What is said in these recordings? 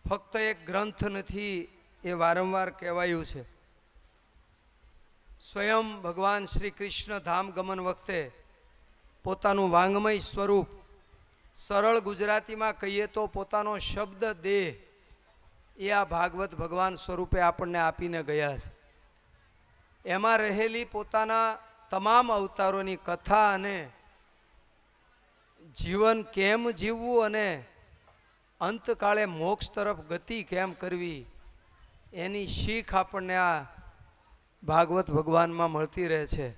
ફક્ત એક ગ્રંથ નથી એ વારંવાર કહેવાયું છે. સ્વયં ભગવાન શ્રી કૃષ્ણ ધામ ગમન વખતે પોતાનું વાંગમય સ્વરૂપ, સરળ ગુજરાતીમાં કહીએ તો પોતાનો શબ્દ દેહ, એ આ ભાગવત ભગવાન સ્વરૂપે આપણને આપીને ગયા છે. એમાં રહેલી પોતાના તમામ અવતારોની કથા અને જીવન કેમ જીવવું અને અંતકાળે મોક્ષ તરફ ગતિ કેમ કરવી, એની શીખ આપણને આ ભાગવત ભગવાનમાં મળતી રહે છે.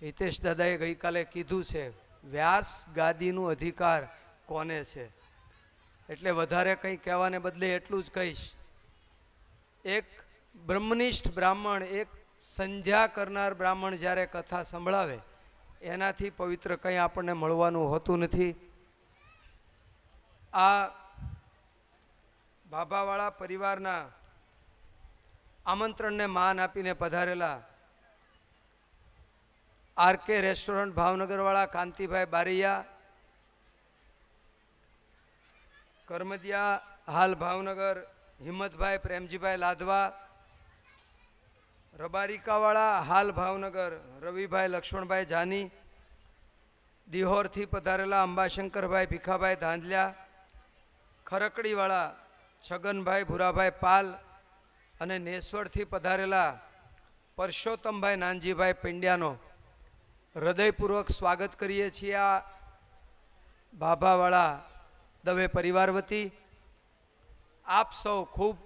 હિતેશ દાદાએ ગઈકાલે કીધું છે, વ્યાસ ગાદીનું અધિકાર કોને છે. એટલે વધારે કંઈ કહેવાને બદલે એટલું જ કહીશ, એક બ્રહ્મનિષ્ઠ બ્રાહ્મણ, એક સંધ્યા કરનાર બ્રાહ્મણ જ્યારે કથા સંભળાવે, એનાથી પવિત્ર કંઈ આપણને મળવાનું હોતું નથી. આ બાબાવાળા પરિવારના આમંત્રણને માન આપીને પધારેલા આરકે રેસ્ટોરન્ટ ભાવનગરવાળા કાંતિભાઈ બારૈયા, કરમદિયા હાલ ભાવનગર હિંમતભાઈ પ્રેમજીભાઈ લાધવા, રબારિકાવાળા હાલ ભાવનગર રવિભાઈ લક્ષ્મણભાઈ જાની, દિહોરથી પધારેલા અંબાશંકરભાઈ ભીખાભાઈ ધાંધલ્યા, ખરકડીવાળા છગનભાઈ ભૂરાભાઈ પાલ અને નેસવડથી પધારેલા પરસોત્તમભાઈ નાનજીભાઈ પિંડ્યાનો હૃદયપૂર્વક સ્વાગત કરીએ છીએ. આ ભાભાવાળા દવે પરિવાર વતી આપ સૌ ખૂબ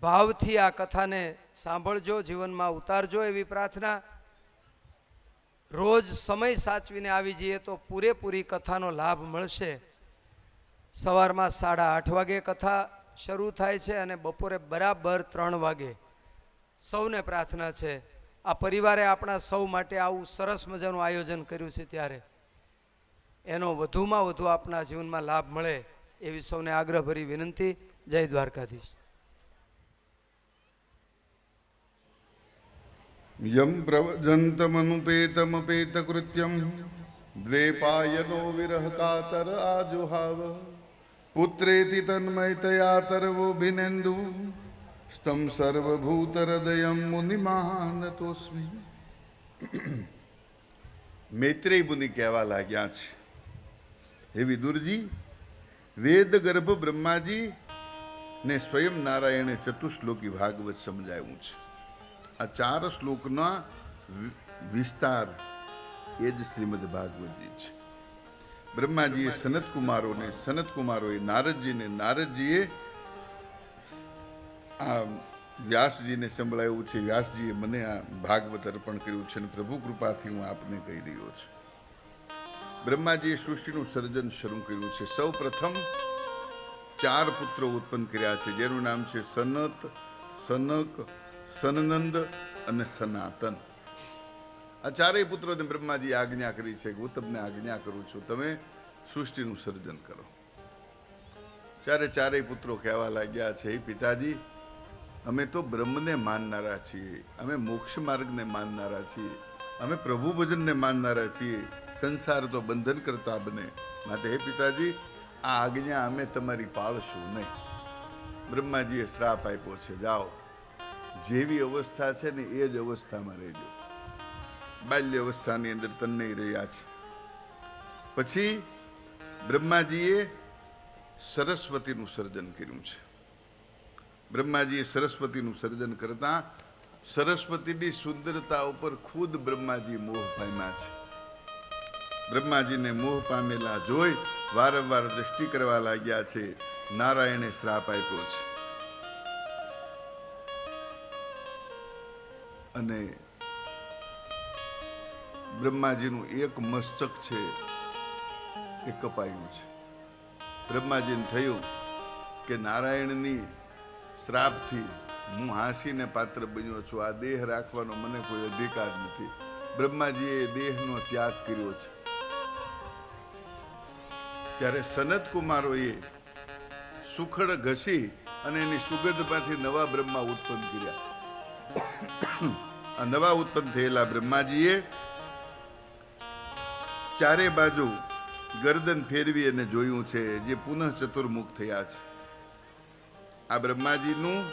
ભાવથી આ કથાને સાંભળજો, જીવનમાં ઉતારજો એવી પ્રાર્થના. રોજ સમય સાચવીને આવી જઈએ તો પૂરેપૂરી કથાનો લાભ મળશે. સવારમાં 8:30 વાગે કથા શરૂ થાય છે અને બપોરે બરાબર 3 વાગે. સૌને પ્રાર્થના છે, આ પરિવારે આપણા સૌ માટે આવું સરસ મજાનું આયોજન કર્યું છે, ત્યારે એનો વધુમાં વધુ આપણા જીવનમાં લાભ મળે એવી સૌને આગ્રહભરી વિનંતી. જય દ્વારકાધીશ. યમ પ્રવજંતમનુપેતમપેતકૃત્યમ દ્વૈપાયનો વિરહ કાતર આજુહાવ પુત્રેતિ તન્મયતયા તર્વોભિનેન્દુ સ્તમ સર્વભૂતહૃદયમ મુનિમાનતોસ્મિ. મૈત્રેય મુનિ કહેવા લાગ્યા છે, હે વિદુરજી, વેદ ગર્ભ બ્રહ્માજી ને સ્વયં નારાયણે ચતુશ્લોકી ભાગવત સમજાવ્યું છે. આ 4 શ્લોકના વિસ્તાર એ જ શ્રીમદ ભાગવતજી છે. બ્રહ્માજીએ સનતકુમારોને, સનતકુમારોએ નારદજીને, નારદજીએ આ વ્યાસજીને સંભળાવ્યું છે. વ્યાસજીએ મને આ ભાગવત અર્પણ કર્યું છે અને પ્રભુ કૃપાથી હું આપને કહી રહ્યો છું. બ્રહ્માજીએ સૃષ્ટિનું સર્જન શરૂ કર્યું છે. સૌ પ્રથમ 4 પુત્રો ઉત્પન્ન કર્યા છે, જેનું નામ છે સનત, સનક, સનનંદ અને સનાતન. આ 4 પુત્રોને બ્રહ્માજીએ આજ્ઞા કરી છે કે હું તમને આજ્ઞા કરું છું, તમે સૃષ્ટિનું સર્જન કરો. ત્યારે 4 પુત્રો કહેવા લાગ્યા છે, હે પિતાજી, અમે તો બ્રહ્મને માનનારા છીએ, અમે મોક્ષ માર્ગને માનનારા છીએ, અમે પ્રભુ ભજનને માનનારા છીએ. સંસાર તો બંધન કરતા બને, માટે હે પિતાજી, આ આજ્ઞા અમે તમારી પાળશું નહીં. બ્રહ્માજીએ શ્રાપ આપ્યો છે, જાઓ, જેવી અવસ્થા છે ને એ જ અવસ્થામાં રહેજો. બાલ્ય અવસ્થાની અંદર તન્ને રહ્યા છે. પછી બ્રહ્માજીએ સરસ્વતીનું સર્જન કર્યું છે. બ્રહ્માજીએ સરસ્વતીનું સર્જન કરતા સરસ્વતીની સુંદરતા ઉપર ખુદ બ્રહ્માજી મોહ પામ્યા છે. બ્રહ્માજીને મોહ પામેલા જોઈ વારંવાર દ્રષ્ટિ કરવા લાગ્યા છે. નારાયણે શ્રાપ આપ્યો છે અને બ્રહ્માજીનું એક મસ્તક છે એ કપાયું છે. બ્રહ્માજીને થયું કે નારાયણની શ્રાપથી હું હાંસીને પાત્ર બન્યો છું, આ દેહ રાખવાનો મને કોઈ અધિકાર નથી. બ્રહ્માજીએ દેહનો ત્યાગ કર્યો છે. ત્યારે સનત કુમારોએ સુખડ ઘસી અને એની સુગંધમાંથી નવા બ્રહ્મા ઉત્પન્ન કર્યા. આ નવા ઉત્પન્ન થયેલા બ્રહ્માજીએ ચારે બાજુ ગરદન ફેરવી અને જોયું છે, જે પુનઃ ચતુર્મુખ થયા છે. આ બ્રહ્માજીનું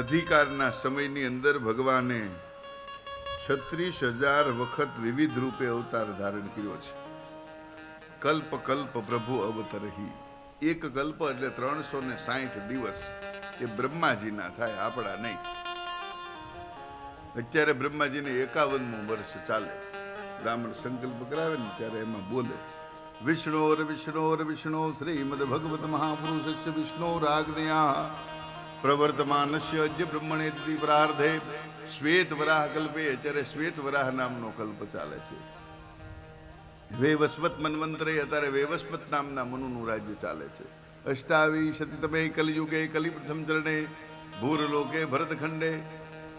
અધિકારના સમયની અંદર ભગવાને 36,000 વખત વિવિધ રૂપે અવતાર ધારણ કર્યો છે. કલ્પ કલ્પ પ્રભુ અવતરહી. એક કલ્પ એટલે 360 દિવસ એ બ્રહ્માજીના થાય, આપણા નહીં. અત્યારે બ્રહ્માજીને 51મું વર્ષ ચાલે. બ્રાહ્મણ સંકલ્પ કરાવે ને ત્યારે એમાં બોલે, વિષ્ણોર વિષ્ણોર વિષ્ણુ શ્રીમદ ભગવત મહાપુરુષસ્ય વિષ્ણોરાગ્નયા પ્રવર્તમાનસ્ય અજ્ય બ્રહ્મણે પ્રાર્ધે શ્વેત વરાહ કલ્પે. અત્યારે શ્વેત વરાહ નામનો કલ્પ ચાલે છે. વેવસ્વત મન્વંતરે અત્યારે વેવસ્વત નામના મનુનું રાજ્ય ચાલે છે. 28 કલિયુગે કલિ પ્રથમ ચરણે ભૂરલોકે ભરતખંડે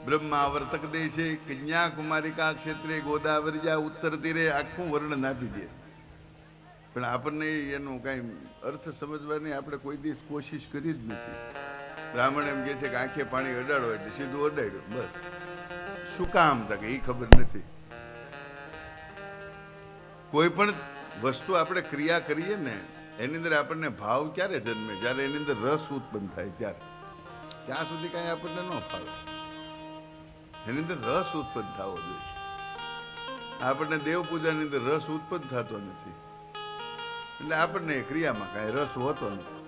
બ્રહ્માવર્તક દેશે કન્યાકુમારિકા ક્ષેત્રે ગોદાવરીજા ઉત્તર તીરે. આખું વર્ણન આપી દે, પણ આપણને એનો કાંઈ અર્થ સમજવાની આપણે કોઈ દિવસ કોશિશ કરી જ નથી. બ્રાહ્મણ એમ કહે છે કે આંખે પાણી અડાડો એટલે સીધું અડાડ્યું, બસ. શું કામ તકે એ ખબર નથી. કોઈ પણ વસ્તુ આપણે ક્રિયા કરીએ ને એની અંદર આપણને ભાવ ક્યારે જન્મે? જ્યારે એની અંદર રસ ઉત્પન્ન થાય ત્યારે. ત્યાં સુધી કાંઈ આપણને ન ફાવે. એની અંદર રસ ઉત્પન્ન થવો જોઈએ. આપણને દેવ પૂજાની અંદર રસ ઉત્પન્ન થતો નથી, એટલે આપણને ક્રિયામાં કાંઈ રસ હોતો નથી.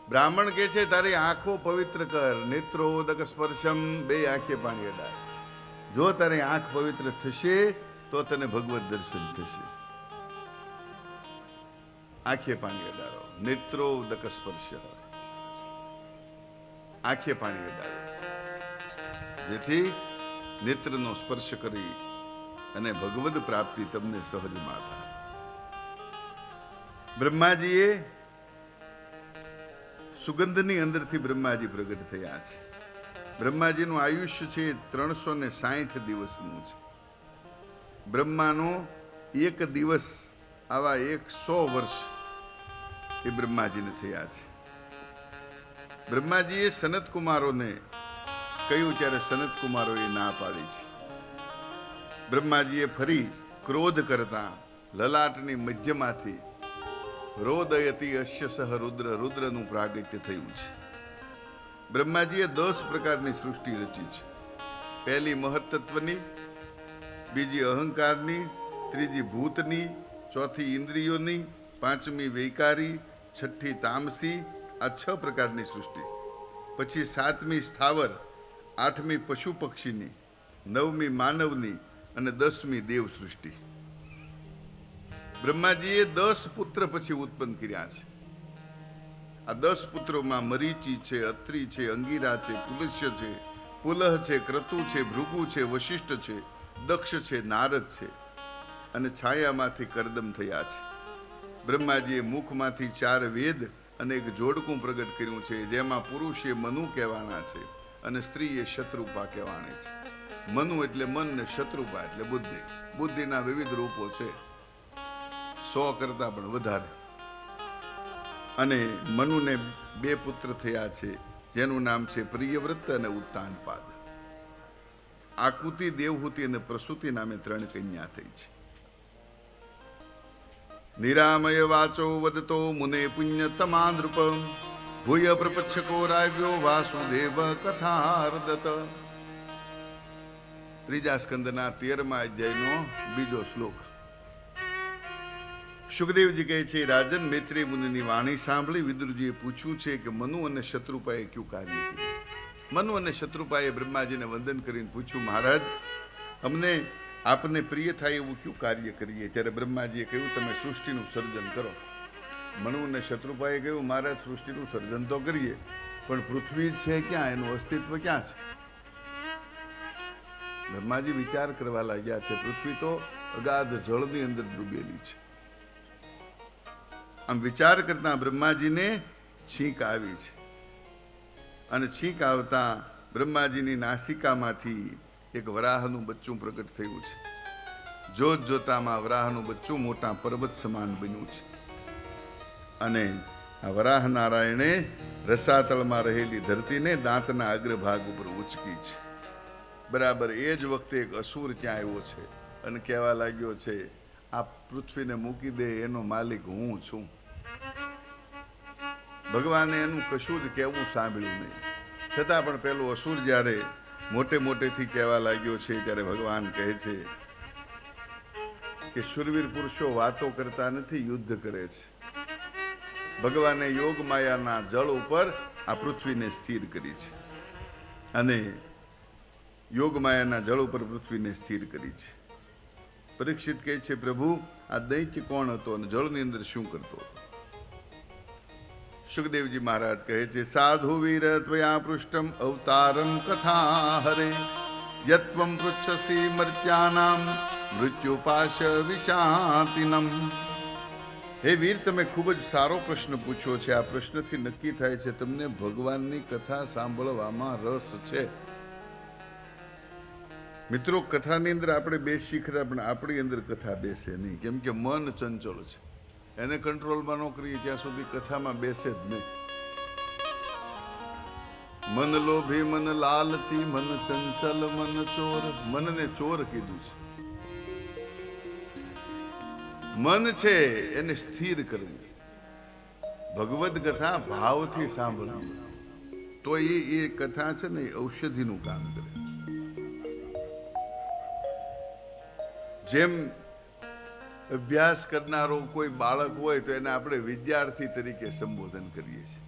બ્રાહ્મણ કે છે તારી આંખો પવિત્ર કર, નેત્રોદક સ્પર્શમ, બે આંખે પાણી અડાય. જો તારી આંખ પવિત્ર થશે તો તને ભગવત દર્શન થશે. આંખે પાણી અડાડો, નેત્રોદક સ્પર્શ, આંખે પાણી અડાડો, જેથી નેત્રનો સ્પર્શ કરી અને ભગવદ પ્રાપ્તિ તમને સહજમાં થાય. બ્રહ્માજીએ સુગંધની અંદરથી બ્રહ્માજી પ્રગટ થયા છે. બ્રહ્માજીનું આયુષ્ય છે 360 દિવસનું છે. બ્રહ્માનો એક દિવસ આવા 100 વર્ષ એ બ્રહ્માજીને થયા છે. બ્રહ્માજીએ સનત કુમારોને કહ્યું ત્યારે સનત કુમારોએ ના પાડી છે. બ્રહ્માજીએ ફરી ક્રોધ કરતા લલાટની મધ્યમાંથી રોદયતી અશ્ય સહ રુદ્ર, રુદ્રનું પ્રાગટ્ય થયું છે. બ્રહ્માજીએ 10 પ્રકારની સૃષ્ટિ રચી છે. પહેલી મહત્તત્વની, બીજી અહંકારની, ત્રીજી ભૂતની, ચોથી ઇન્દ્રિયોની, પાંચમી વૈકારી, છઠ્ઠી તામસી. આ 6 પ્રકારની સૃષ્ટિ. પછી 7મી સ્થાવર, 8મી પશુ પક્ષીની, 9મી માનવની અને 10મી દેવ સૃષ્ટિ. બ્રહ્માજીએ 10 પુત્ર પછી ઉત્પન્ન કર્યા છે. આ 10 પુત્રોમાં મરીચી છે, અત્રિ છે, અંગીરા છે, પુલસ્ય છે, પુલહ છે, ક્રતુ છે, ભૃગુ છે, વશિષ્ઠ છે, દક્ષ છે, નારદ છે અને છાયામાંથી કરદમ થયા છે. બ્રહ્માજીએ મુખમાંથી 4 વેદ અને એક જોડકું પ્રગટ કર્યું છે, જેમાં પુરુષે મનુ કહેવાના છે અને સ્ત્રીએ શત્રુપા કહેવાણી છે. મનુ એટલે મન ને શત્રુપા એટલે બુદ્ધિ. બુદ્ધિના વિવિધ રૂપો છે, 100 કરતા પણ વધારે. અને મનુને 2 પુત્ર થયા છે, જેનું નામ છે પ્રિયવ્રત અને ઉત્તાનપાદ. આકુતિ, દેવહૂતિ અને પ્રસૂતિ નામે 3 કન્યા થઈ છે. નિરામય વાચો વદતો મુને પુણ્યતમા નૃપ, ભૂય પ્રપચ્છકો રાવ્યો વાસુદેવ કથાર્દત. 3જા સ્કંદના 13મા અધ્યાયનો 2જો શ્લોક. સુખદેવજી કહે છે, રાજન મૈત્રેય મુનિની વાણી સાંભળી વિદુરજીએ પૂછ્યું છે કે મનુ અને શત્રુપાએ ક્યું કાર્ય કર્યું. મનુ અને શત્રુપાએ બ્રહ્માજીને વંદન કરીને પૂછ્યું, મહારાજ અમને આપને પ્રિય થાય એવું ક્યું કાર્ય કરીએ? ત્યારે બ્રહ્માજીએ કહ્યું, તમે સૃષ્ટિનું સર્જન કરો. મનુ અને શત્રુપાએ કહ્યું, મહારાજ સૃષ્ટિનું સર્જન તો કરીએ, પણ પૃથ્વી છે ક્યાં? એનું અસ્તિત્વ ક્યાં છે? બ્રહ્માજી વિચાર કરવા લાગ્યા છે. પૃથ્વી તો અગાધ જળની અંદર ડૂબેલી છે. આમ વિચાર કરતા બ્રહ્માજીને છીંક આવી છે અને છીંક આવતા બ્રહ્માજીની નાસિકામાંથી એક વરાહનું બચ્ચું પ્રગટ થયું છે. જોત જોતામાં વરાહનું બચ્ચું મોટા પર્વત સમાન બન્યું છે અને આ વરાહ નારાયણે રસાતળમાં રહેલી ધરતીને દાંતના અગ્રભાગ ઉપર ઉચકી છે. બરાબર એ જ વખતે એક અસુર ત્યાં આવ્યો છે. અને કહેવા લાગ્યો છે, આ પૃથ્વીને મૂકી દે એનો માલિક હું છું. ભગવાને એનું કશું જ કહેવું સાંભળ્યું નહીં. છતાં પણ પેલો અસુર જ્યારે મોટે મોટેથી કહેવા લાગ્યો છે ત્યારે ભગવાન કહે છે કે શુરવીર પુરુષો વાતો કરતા નથી, યુદ્ધ કરે છે. ભગવાને યોગ માયાના જળ ઉપર આ પૃથ્વીને સ્થિર કરી છે અને યોગ માયાના જળ ઉપર પૃથ્વીને સ્થિર કરી છે. પરીક્ષિત કહે છે, પ્રભુ આ દૈત્ય કોણ હતો અને જળની અંદર શું કરતો હતો? સુખદેવજી મહારાજ કહે છે, સાધુ વીર ત્વયા પૃષ્ટમ અવતારમ કથા હરે યત્વમ પૃચ્છસી મર્ત્યાનામ મૃત્યુપાશ વિશાતિનમ. હે વીર, તમે ખૂબ જ સારો પ્રશ્ન પૂછ્યો છે. આ પ્રશ્નથી નક્કી થાય છે તમને ભગવાનની કથા સાંભળવામાં રસ છે. મિત્રો, કથાની અંદર આપણે બેસી ખરા, પણ આપણી અંદર કથા બેસે નહીં, કેમ કે મન ચંચળ છે. એને કંટ્રોલમાં ન કરીએ ત્યાં સુધી કથામાં બેસે જ નહીં. મન લોભી, મન લાલચી, મન ચંચલ, મન ચોર. મનને ચોર કીધું છે. મન છે એને સ્થિર કરવું. ભગવદ કથા ભાવથી સાંભળવી, તો એ કથા છે ને એ ઔષધિનું કામ કરે. જેમ અભ્યાસ કરનારો કોઈ બાળક હોય તો એને આપણે વિદ્યાર્થી તરીકે સંબોધન કરીએ છીએ.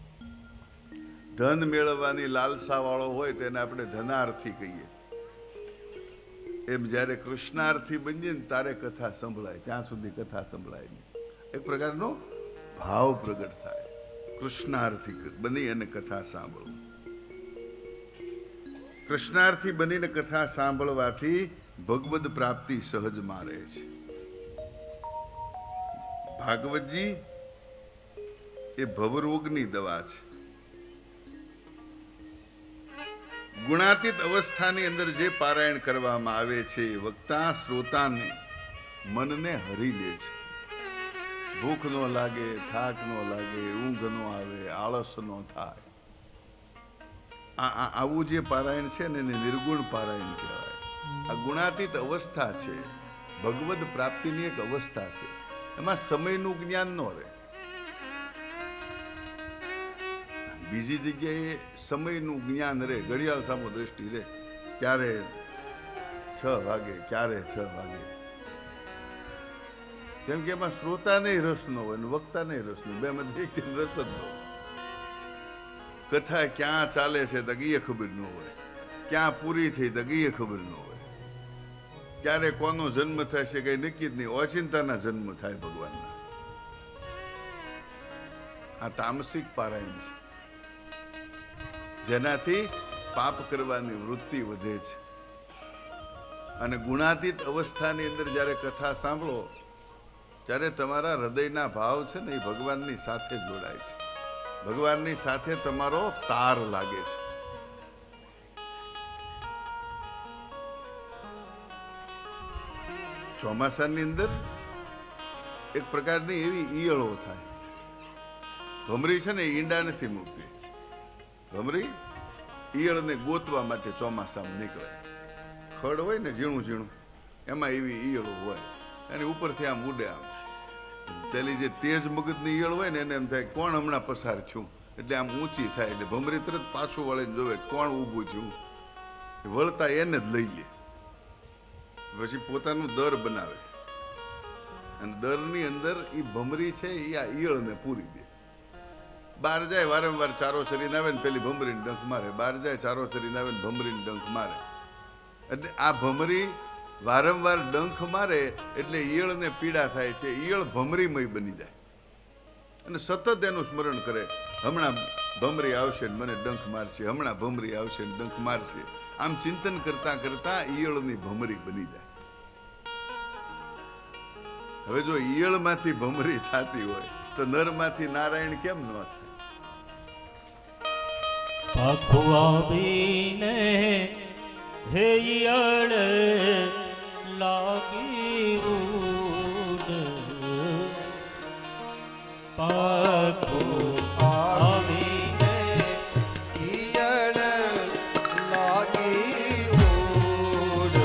ધન મેળવવાની લાલસા વાળો હોય તો એને આપણે ધનાર્થી કહીએ. એમ જ્યારે કૃષ્ણાર્થી બનીએ ને તારે કથા સંભળાય, ત્યાં સુધી કથા સંભળાય નહીં. એક પ્રકારનો ભાવ પ્રગટ થાય. કૃષ્ણાર્થી બની અને કથા સાંભળવું. કૃષ્ણાર્થી બનીને કથા સાંભળવાથી ભગવદ પ્રાપ્તિ સહજમાં રહે છે. ભાગવતજી એ ભવરોગની દવા છે. ગુણાતીત અવસ્થાની અંદર જે પારાયણ કરવામાં આવે છે, વક્તા શ્રોતાને મનને હરી લે છે. ભૂખ ન લાગે, થાક ન લાગે, ઊંઘ ન આવે, આળસ ન થાય. આવું જે પારાયણ છે ને એને નિર્ગુણ પારાયણ કહેવાય. આ ગુણાતીત અવસ્થા છે, ભગવદ પ્રાપ્તિની એક અવસ્થા છે. એમાં સમયનું જ્ઞાન ન રહે. બીજી જગ્યાએ સમયનું જ્ઞાન રહે, ઘડિયાળ સામો દ્રષ્ટિ રહે, ક્યારે 6 વાગે, ક્યારે 6 વાગે. કેમ કે એમાં શ્રોતાને રસ ન હોય ને વક્તાને રસ ન હોય, બેમાંથી એક રસ જ ન હોય. કથા ક્યાં ચાલે છે તો એ ખબર ન હોય, ક્યાં પૂરી થઈ તો એ ખબર ન હોય, ક્યારે કોનો જન્મ થાય છે કઈ નક્કી જ નહીં. ઓચિંતાના જન્મ થાય ભગવાનના. આ તામસિક પારાયણ છે, જેનાથી પાપ કરવાની વૃત્તિ વધે છે. અને ગુણાતીત અવસ્થાની અંદર જ્યારે કથા સાંભળો ત્યારે તમારા હૃદયના ભાવ છે ને એ ભગવાનની સાથે જોડાય છે. ભગવાનની સાથે તમારો તાર લાગે છે. ચોમાસાની અંદર એક પ્રકારની એવી ઈયળો થાય. ભમરી છે ને ઈંડા નથી મૂકતી. ભમરી ઈયળને ગોતવા માટે ચોમાસામાં નીકળે. ખડ હોય ને ઝીણું ઝીણું, એમાં એવી ઈયળો હોય. એની ઉપરથી આમ ઉડે. આમ પેલી જે તેજ મગજની ઈયળ હોય ને એને એમ થાય કોણ હમણાં પસાર છું, એટલે આમ ઊંચી થાય. એટલે ભમરી તરત પાછું વળીને જોવે કોણ ઊભું થયું. વળતા એને જ લઈ લે. પછી પોતાનું દર બનાવે અને દરની અંદર એ ભમરી છે એ આ ઈયળને પૂરી દે. બહાર જાય વારંવાર ચારો ચરીને આવે ને પેલી ભમરીને ડંખ મારે. બહાર જાય ચારો ચરીને આવે ને ભમરીને ડંખ મારે. એટલે આ ભમરી વારંવાર ડંખ મારે એટલે ઈયળને પીડા થાય છે. ઈયળ ભમરીમય બની જાય અને સતત એનું સ્મરણ કરે, હમણાં ભમરી આવશે ને મને ડંખ મારશે, હમણાં ભમરી આવશે ને ડંખ મારશે. આમ ચિંતન કરતા કરતા ઈયળની ભમરી બની જાય. હવે જો ઈયળમાંથી ભમરી થતી હોય તો નરમાંથી નારાયણ કેમ ન થાય? પખવાવીને હે ઈયળ લાગી ઉડ પખો આવીને ઈયળ લાગી ઉડ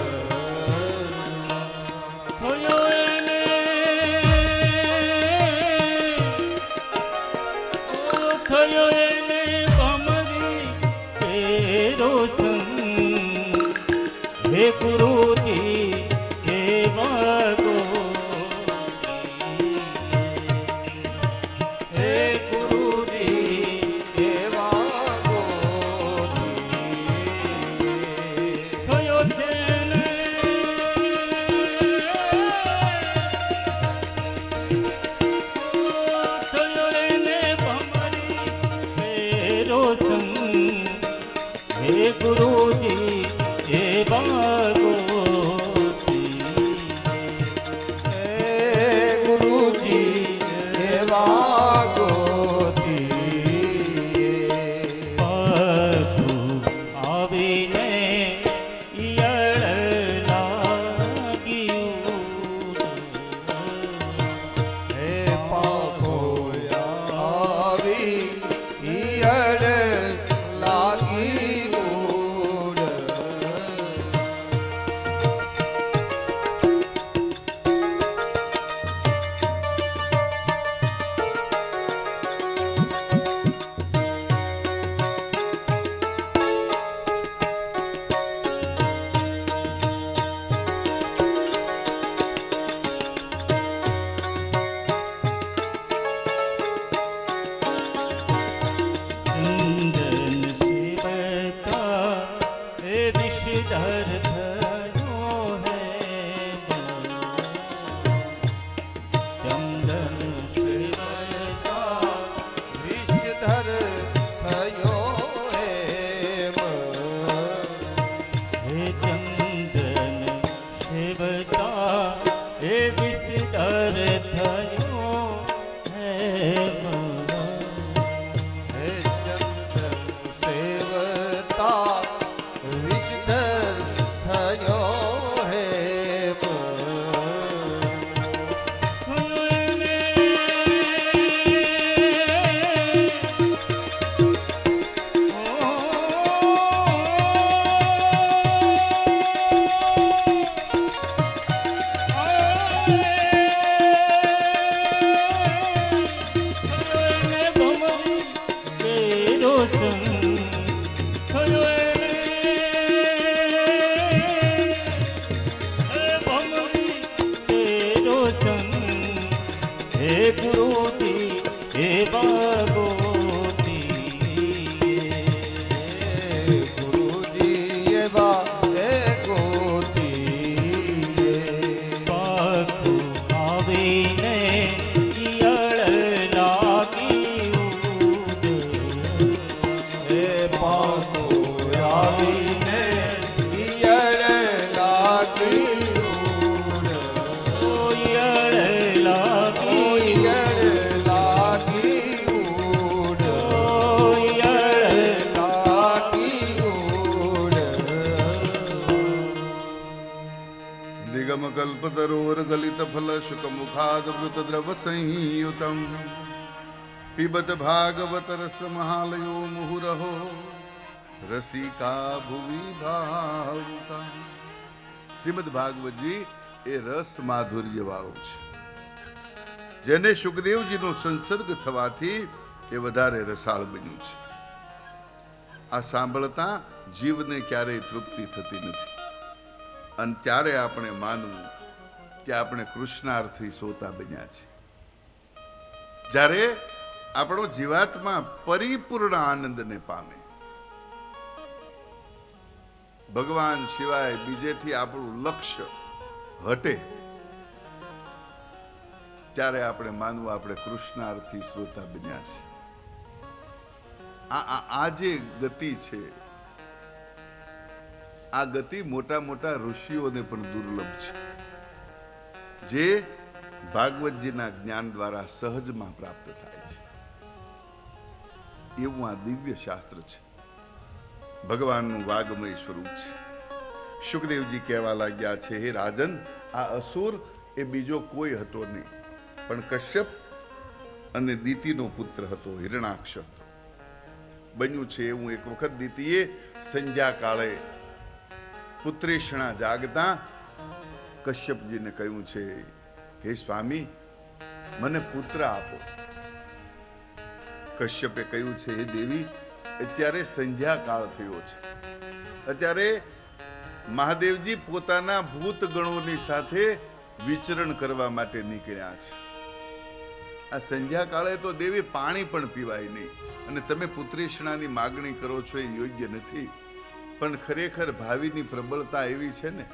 कल्पतरोर्गलितफलशुकमुखादवृतद्रवसंयुतं पिबत भागवत रसमहालयो मुहुरहो रसिका भुवि भावुका। શ્રીમદ ભાગવતજી એ રસ માધુર્ય વાળું છે, જેને સુખદેવજીનો સંસર્ગ થવાથી એ વધારે રસાળ બન્યું છે. આ સાંભળતા જીવને ક્યારેય તૃપ્તિ થતી નથી, અને ત્યારે આપણે માનવું કે આપણે કૃષ્ણાર્થી સોતા બન્યા છે. જ્યારે આપણો જીવાત્મા પરિપૂર્ણ આનંદને પામે, ભગવાન સિવાય બીજેથી આપણું લક્ષ્ય હટે, ત્યારે આપણે માનવું આપણે કૃષ્ણાર્થી શ્રોતા બન્યા છે. આ જે ગતિ છે, આ ગતિ મોટા મોટા ઋષિઓને પણ દુર્લભ છે, જે ભાગવતજીના જ્ઞાન દ્વારા સહજમાં પ્રાપ્ત થાય છે. એવું આ દિવ્ય શાસ્ત્ર છે, ભગવાનનું વાગમય સ્વરૂપ છે. સુખદેવજી કહેવા લાગ્યા છે, હે રાજન, આ અસુર એ બીજો કોઈ હતો નહીં, પણ કશ્યપ અને દિતિનો પુત્ર હતો, હિરણાક્ષ બન્યું છે. એવું એક વખત દિતિએ સંધ્યા કાળે પુત્રેષણા જાગતા કશ્યપજીને કહ્યું છે, હે સ્વામી, મને પુત્ર આપો. કશ્યપે કહ્યું છે, હે દેવી, અત્યારે સંધ્યા કાળ થયો છે, અત્યારે મહાદેવજી પોતાના ભૂત ગણોની સાથે વિચરણ કરવા માટે નીકળ્યા છે. આ સંધ્યા કાળે તો દેવી પાણી પણ પીવાય નહીં, અને તમે પુત્રેષણાની માગણી કરો છો એ યોગ્ય નથી. પણ ખરેખર ભાવિની પ્રબળતા એવી છે ને,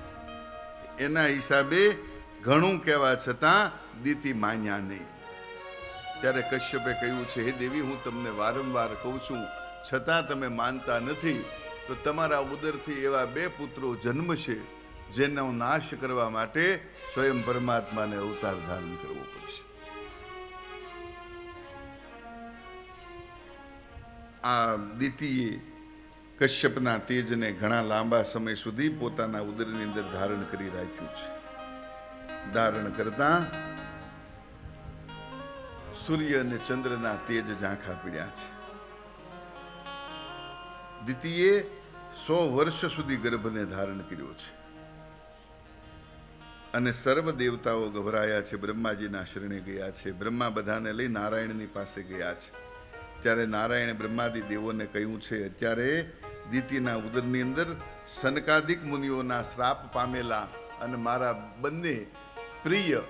એના હિસાબે ઘણું કહેવા છતાં દીતિ માન્યા નહીં. ત્યારે કશ્યપે કહ્યું છે, હે દેવી, હું તમને વારંવાર કહું છું, છતાં તમે માનતા નથી, તો તમારા ઉદરથી એવા 2 પુત્રો જન્મશે, જેનો નાશ કરવા માટે સ્વયં પરમાત્માને અવતાર ધારણ કરવો પડશે. આ દિતિએ કશ્યપના તેજને ઘણા લાંબા સમય સુધી પોતાના ઉદરની અંદર ધારણ કરી રાખ્યું છે. ધારણ કરતા સૂર્ય અને ચંદ્રના તેજ ઝાંખા પીડ્યા છે. દિતિએ 100 વર્ષ સુધી ગર્ભને ધારણ કર્યો છે અને સર્વ દેવતાઓ ગભરાયા છે. બ્રહ્માજીના શરણે ગયા છે. બ્રહ્મા બધાને લઈ નારાયણની પાસે ગયા છે. ત્યારે નારાયણે બ્રહ્માદિ દેવોને કહ્યું છે, અત્યારે દિતિના ઉદરની અંદર સનકાદિક મુનિઓના શ્રાપ પામેલા અને મારા બંને પ્રિય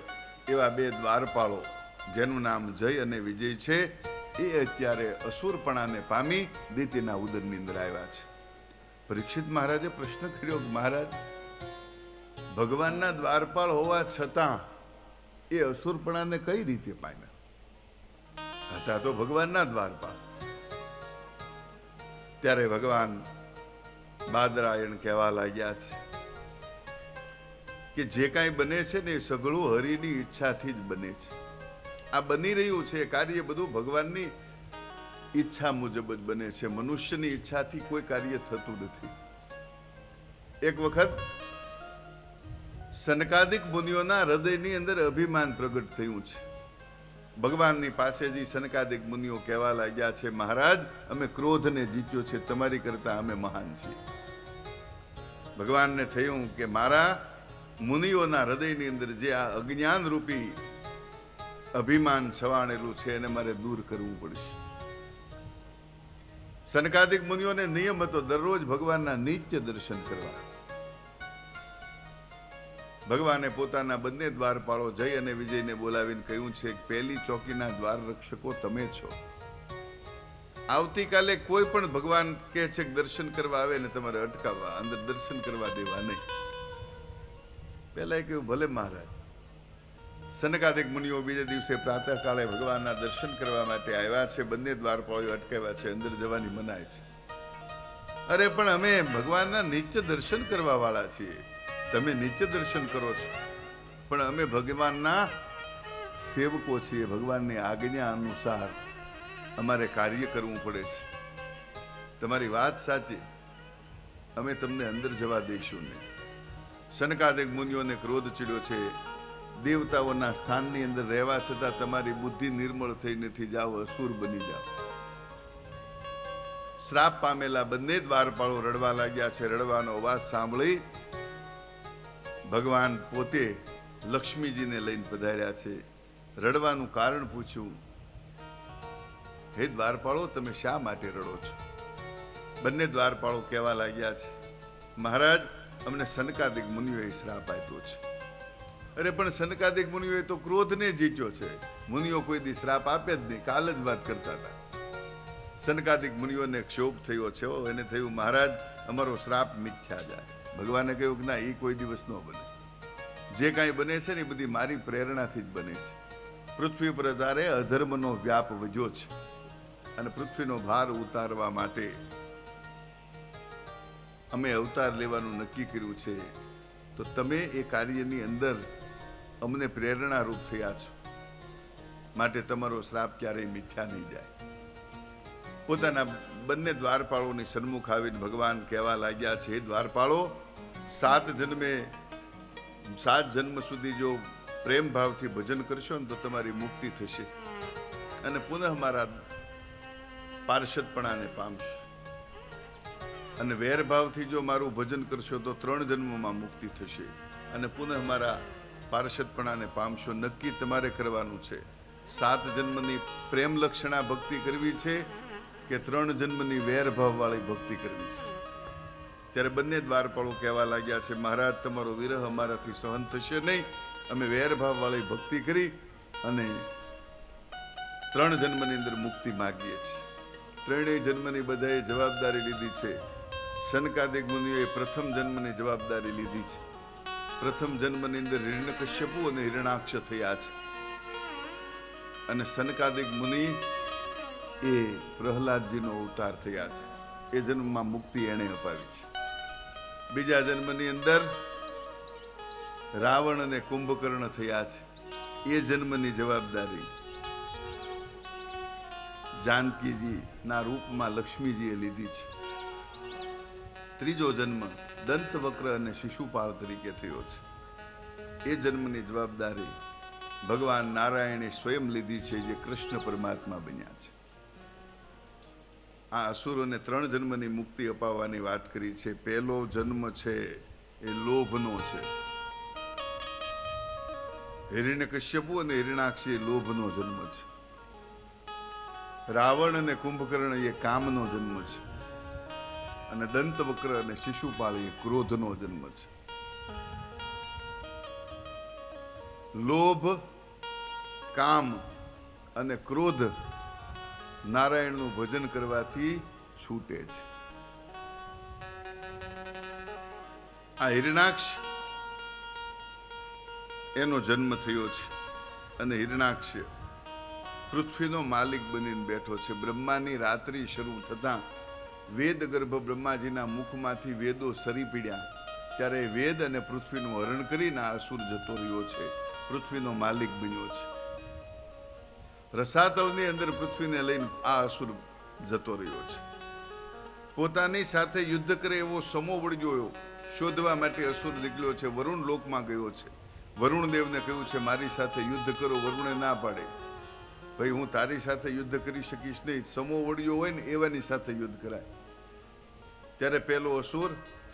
એવા 2 દ્વારપાળો જેનું નામ જય અને વિજય છે, એ અત્યારે અસુરપણાને પામી દિતિના ઉદરની અંદર આવ્યા છે. પરીક્ષિત મહારાજે પ્રશ્ન કર્યો, મહારાજ, ભગવાનના દ્વારપાળ હોવા છતાં એ અસુરપણાને કઈ રીતે પામ્યા? હતા તો ભગવાનના દ્વારપાળ. ત્યારે ભગવાન બાદરાયણ કહેવા લાગ્યા છે કે જે કાંઈ બને છે ને એ સઘળું હરિની ઈચ્છાથી જ બને છે. આ બની રહ્યું છે કાર્ય બધું ભગવાનની ઈચ્છા મુજબ જ બને છે. મનુષ્યની ઈચ્છાથી કોઈ કાર્ય થતું નથી. એક વખત સનકાદિક મુનિઓના હૃદયની અંદર અભિમાન પ્રગટ થયું છે. ભગવાનની પાસેથી સનકાદિક મુનિઓ કહેવા લાગ્યા છે, મહારાજ, અમે ક્રોધને જીત્યો છે, તમારી કરતા અમે મહાન છીએ. ભગવાનને થયું કે મારા મુનિઓના હૃદયની અંદર જે આ અજ્ઞાન રૂપી અભિમાન છવાણેલું છે એને મારે દૂર કરવું પડશે. સનકાદિક મુનિઓને નિયમ હતો દરરોજ ભગવાનના નિત્ય દર્શન કરવા. ભગવાને પોતાના બંને દ્વારપાળો જય અને વિજયને બોલાવીને કહ્યું છે, પહેલી ચોકીના દ્વાર રક્ષકો તમે છો. આવતીકાલે કોઈ પણ ભગવાન કહે છે કે દર્શન કરવા આવે ને તમારે અટકાવવા, અંદર દર્શન કરવા દેવા નહીં. પહેલા કહ્યું, ભલે મહારાજ. સનકાદિક મુનિઓ બીજે દિવસે પ્રાતઃકાળે ભગવાનના દર્શન કરવા માટે આવ્યા છે. બંને દ્વારપાળો અટકાવ્યા છે, અંદર જવાની મનાય છે. અરે પણ અમે ભગવાનના નિત્ય દર્શન કરવા વાળા છીએ. તમે નિત્ય દર્શન કરો છો, પણ અમે ભગવાનના સેવકો છીએ. ભગવાનની આજ્ઞા અનુસાર અમારે કાર્ય કરવું પડે છે. તમારી વાત સાચી, અમે તમને અંદર જવા દઈશું નહીં. સનકાદિક મુનિઓને ક્રોધ ચડ્યો છે. દેવતાઓના સ્થાનની અંદર રહેવા છતાં તમારી બુદ્ધિ નિર્મળ થઈ નથી, જાઓ અસુર બની જાઓ. શ્રાપ પામેલા બંને દ્વારપાળો રડવા લાગ્યા છે. રડવાનો અવાજ સાંભળી ભગવાન પોતે લક્ષ્મીજીને લઈને પધાર્યા છે. રડવાનું કારણ પૂછ્યું, હે દ્વારપાળો, તમે શા માટે રડો છો? બંને દ્વારપાળો કહેવા લાગ્યા છે, મહારાજ, અમને સનકાદિક મુનિઓએ શ્રાપ આપ્યો છે. અરે પણ સનકાદિક મુનિઓએ તો ક્રોધને જીત્યો છે. મુનિઓ કોઈ દી શ્રાપ આપે જ નહીં. કાલ જ વાત કરતા હતા. સનકાદિક મુનિઓને ક્ષોભ થયો છે. એને થયું, મહારાજ, અમારો શ્રાપ મિથ્યા જાય. ભગવાને કહ્યું કે ના, એ કોઈ દિવસ ન બને. જે કાંઈ બને છે ને એ બધી મારી પ્રેરણાથી જ બને છે. પૃથ્વી પર તારે અધર્મનો વ્યાપ વધ્યો છે અને પૃથ્વીનો ભાર ઉતારવા માટે અમે અવતાર લેવાનું નક્કી કર્યું છે. તો તમે એ કાર્યની અંદર અમને પ્રેરણારૂપ થયા છો, માટે તમારો શ્રાપ ક્યારેય મિથ્યા નહીં જાય. પોતાના બંને દ્વારપાળોની સન્મુખ આવીને ભગવાન કહેવા લાગ્યા છે, દ્વારપાળો, 7 જન્મ સુધી જો પ્રેમ ભાવથી ભજન કરશો ને તો તમારી મુક્તિ થશે અને પુનઃ મારા પાર્ષદપણાને પામશો. અને વેરભાવથી જો મારું ભજન કરશો તો 3 જન્મમાં મુક્તિ થશે અને પુનઃ મારા પાર્ષદપણાને પામશો. નક્કી તમારે કરવાનું છે. 7 જન્મની પ્રેમ લક્ષણા ભક્તિ કરવી છે કે 3 જન્મની વેરભાવ વાળી ભક્તિ કરવી છે. ત્યારે બંને દ્વારપાળો કહેવા લાગ્યા છે, મહારાજ, તમારો વિરહ અમારાથી સહન થશે નહીં. અમે વેરભાવ વાળી ભક્તિ કરી અને 3 જન્મની અંદર મુક્તિ માગીએ છીએ. 3 જન્મની બધાએ જવાબદારી લીધી છે. સનકાદિક મુનિઓએ પ્રથમ જન્મની જવાબદારી લીધી છે. પ્રથમ જન્મની અંદર હિરણ્યકશ્યપુ અને હિરણાક્ષ થયા છે અને સનકાદિક મુનિ એ પ્રહલાદજીનો અવતાર થયા છે. એ જન્મમાં મુક્તિ એણે અપાવી છે. બીજા જન્મની અંદર રાવણ અને કુંભકર્ણ થયા છે. એ જન્મની જવાબદારી જાનકીજીના રૂપમાં લક્ષ્મીજીએ લીધી છે. ત્રીજો જન્મ દંતવક્ર અને શિશુપાળ તરીકે થયો છે. એ જન્મની જવાબદારી ભગવાન નારાયણે સ્વયં લીધી છે, જે કૃષ્ણ પરમાત્મા બન્યા છે. આ અસુરોને 3 જન્મની મુક્તિ અપાવવાની વાત કરી છે. પહેલો જન્મ છે એ લોભનો છે. હિરણ્યકશ્યપુ અને હિરણાક્ષી એ લોભનો જન્મ છે. રાવણ અને કુંભકર્ણ એ કામનો જન્મ છે. અને દંતવક્ર અને શિશુપાળ એ ક્રોધનો જન્મ છે. લોભ, કામ અને ક્રોધ નારાયણનું ભજન કરવાથી છૂટે છે. આ હિરણાક્ષ એનો જન્મ થયો છે અને હિરણાક્ષ પૃથ્વીનો માલિક બનીને બેઠો છે. બ્રહ્માની રાત્રિ શરૂ થતાં વેદ ગર્ભ બ્રહ્માજીના મુખમાંથી વેદો સરી પીડ્યા ત્યારે વેદ અને પૃથ્વીનું હરણ કરીને આ અસુર જતો રહ્યો છે. પૃથ્વીનો માલિક બન્યો છે. રસાતળની અંદર પૃથ્વીને લઈને આ અસુર જતો રહ્યો છે. પોતાની સાથે યુદ્ધ કરે એવો સમો વળગ્યો શોધવા માટે અસુર નીકળ્યો છે. વરુણ લોકમાં ગયો છે. વરુણ દેવને કહ્યું છે મારી સાથે યુદ્ધ કરો. વરુણે ના પાડે, ભાઈ હું તારી સાથે યુદ્ધ કરી શકીશ નહીં. સમો વળ્યો હોય ને એવાની સાથે યુદ્ધ કરાય. ત્યારે પેલો અસુર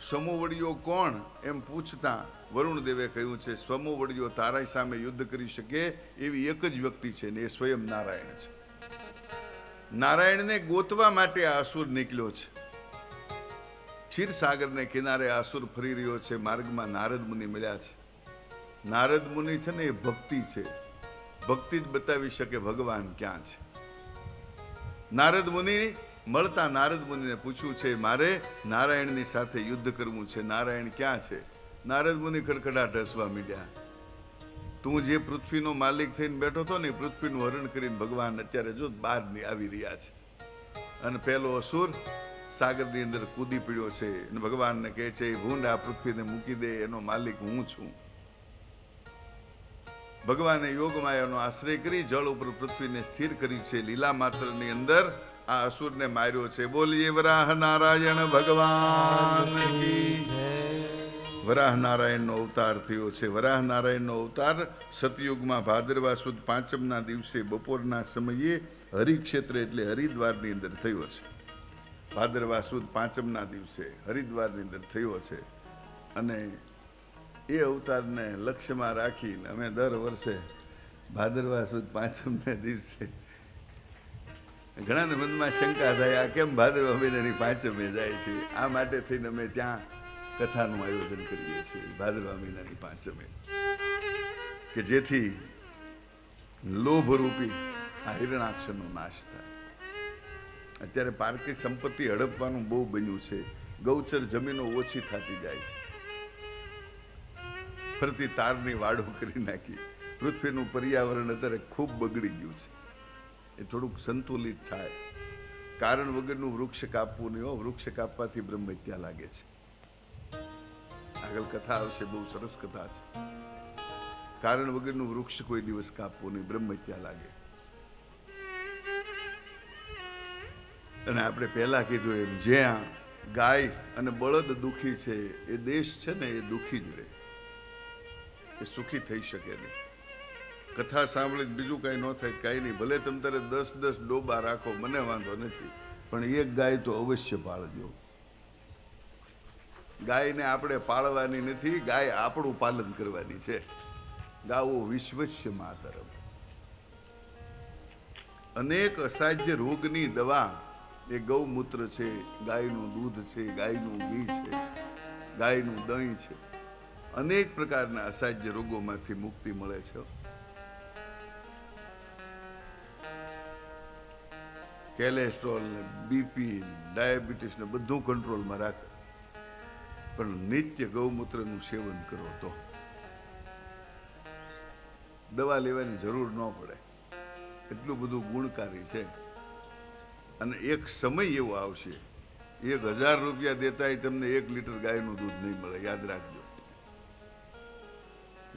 સમો વળ્યો કોણ એમ પૂછતા વરુણ દેવે કહ્યું છે સમો વળ્યો તારા સામે યુદ્ધ કરી શકે એવી એક જ વ્યક્તિ છે ને એ સ્વયં નારાયણ છે. નારાયણને ગોતવા માટે આ અસુર નીકળ્યો છે. ક્ષીરસાગરને કિનારે આ અસુર ફરી રહ્યો છે. માર્ગમાં નારદ મુનિ મળ્યા છે. નારદ મુનિ છે ને એ ભક્તિ છે. ભક્તિ જ બતાવી શકે ભગવાન ક્યાં છે. નારદ મુનિ મળતા નારદ મુનિને પૂછ્યું છે મારે નારાયણની સાથે યુદ્ધ કરવું છે. નારાયણ ક્યાં છે? નારદ મુનિ ખડખડાટ હસવા મીડ્યા. તું જે પૃથ્વીનો માલિક થઈને બેઠો હતો ને પૃથ્વીનું હરણ કરીને ભગવાન અત્યારે જો બહાર આવી રહ્યા છે. અને પેલો અસુર સાગરની અંદર કૂદી પડ્યો છે અને ભગવાનને કહે છે ભૂંડ આ પૃથ્વીને મૂકી દે, એનો માલિક હું છું. ભગવાને યોગમાયાનો આશ્રય કરી જળ ઉપર પૃથ્વીને સ્થિર કરી છે. લીલા માત્રની અંદર આ અસુરને માર્યો છે. બોલીએ વરાહ નારાયણ ભગવાન કી જય. વરાહ નારાયણનો અવતાર થયો છે. વરાહ નારાયણનો અવતાર સતયુગમાં ભાદરવા સુદ પાંચમના દિવસે બપોરના સમયે હરિક્ષેત્ર એટલે હરિદ્વારની અંદર થયો છે. ભાદરવા સુદ પાંચમના દિવસે હરિદ્વારની અંદર થયો છે. અને એ અવતારને લક્ષ્યમાં રાખીને અમે દર વર્ષે ભાદરવા સુદ પાંચમના દિવસે ઘણાને મનમાં શંકા થાય આ કેમ ભાદરવા મહિનાની પાંચમે જાય છે. આ માટે થઈને અમે ત્યાં કથાનું આયોજન કરીએ છીએ ભાદરવા મહિનાની પાંચમે, કે જેથી લોભરૂપી આ હિરણાક્ષરનો નાશ થાય. અત્યારે પારકી સંપત્તિ હડપવાનું બહુ બન્યું છે. ગૌચર જમીનો ઓછી થતી જાય છે. ફરતી તારની વાડો કરી નાખી. પૃથ્વીનું પર્યાવરણ અત્યારે ખૂબ બગડી ગયું છે. એ થોડુંક સંતુલિત થાય. કારણ વગરનું વૃક્ષ કાપવું નહીં હો. વૃક્ષ કાપવાથી બ્રહ્મહત્યા લાગે છે. આગળ કથા આવશે, બહુ સરસ કથા છે. કારણ વગરનું વૃક્ષ કોઈ દિવસ કાપવું નહીં, બ્રહ્મહત્યા લાગે. અને આપણે પહેલા કીધું એમ જ્યાં ગાય અને બળદ દુઃખી છે એ દેશ છે ને એ દુઃખી જ રહે, એ સુખી થઈ શકે નહીં. કથા સાંભળી બીજું કાંઈ ન થાય કાંઈ નહીં. ભલે તમે તારે 10 ડોબા રાખો મને વાંધો નથી, પણ એક ગાય તો અવશ્ય પાળજો. ગાયને આપણે પાળવાની નથી, ગાય આપણું પાલન કરવાની છે. ગાવો વિશ્વસ્ય માતરમ. અનેક અસાધ્ય રોગની દવા એ ગૌમૂત્ર છે, ગાયનું દૂધ છે, ગાયનું ઘી છે, ગાયનું દહીં છે. અનેક પ્રકારના અસાધ્ય રોગોમાંથી મુક્તિ મળે છે. કોલેસ્ટ્રોલ ને બીપી ડાયાબિટીસ ને બધું કંટ્રોલમાં રાખે. પણ નિત્ય ગૌમૂત્રનું સેવન કરો તો દવા લેવાની જરૂર ન પડે. એટલું બધું ગુણકારી છે. અને એક સમય એવો આવશે 1000 રૂપિયા દેતા તમને 1 લીટર ગાયનું દૂધ નહીં મળે, યાદ રાખજો.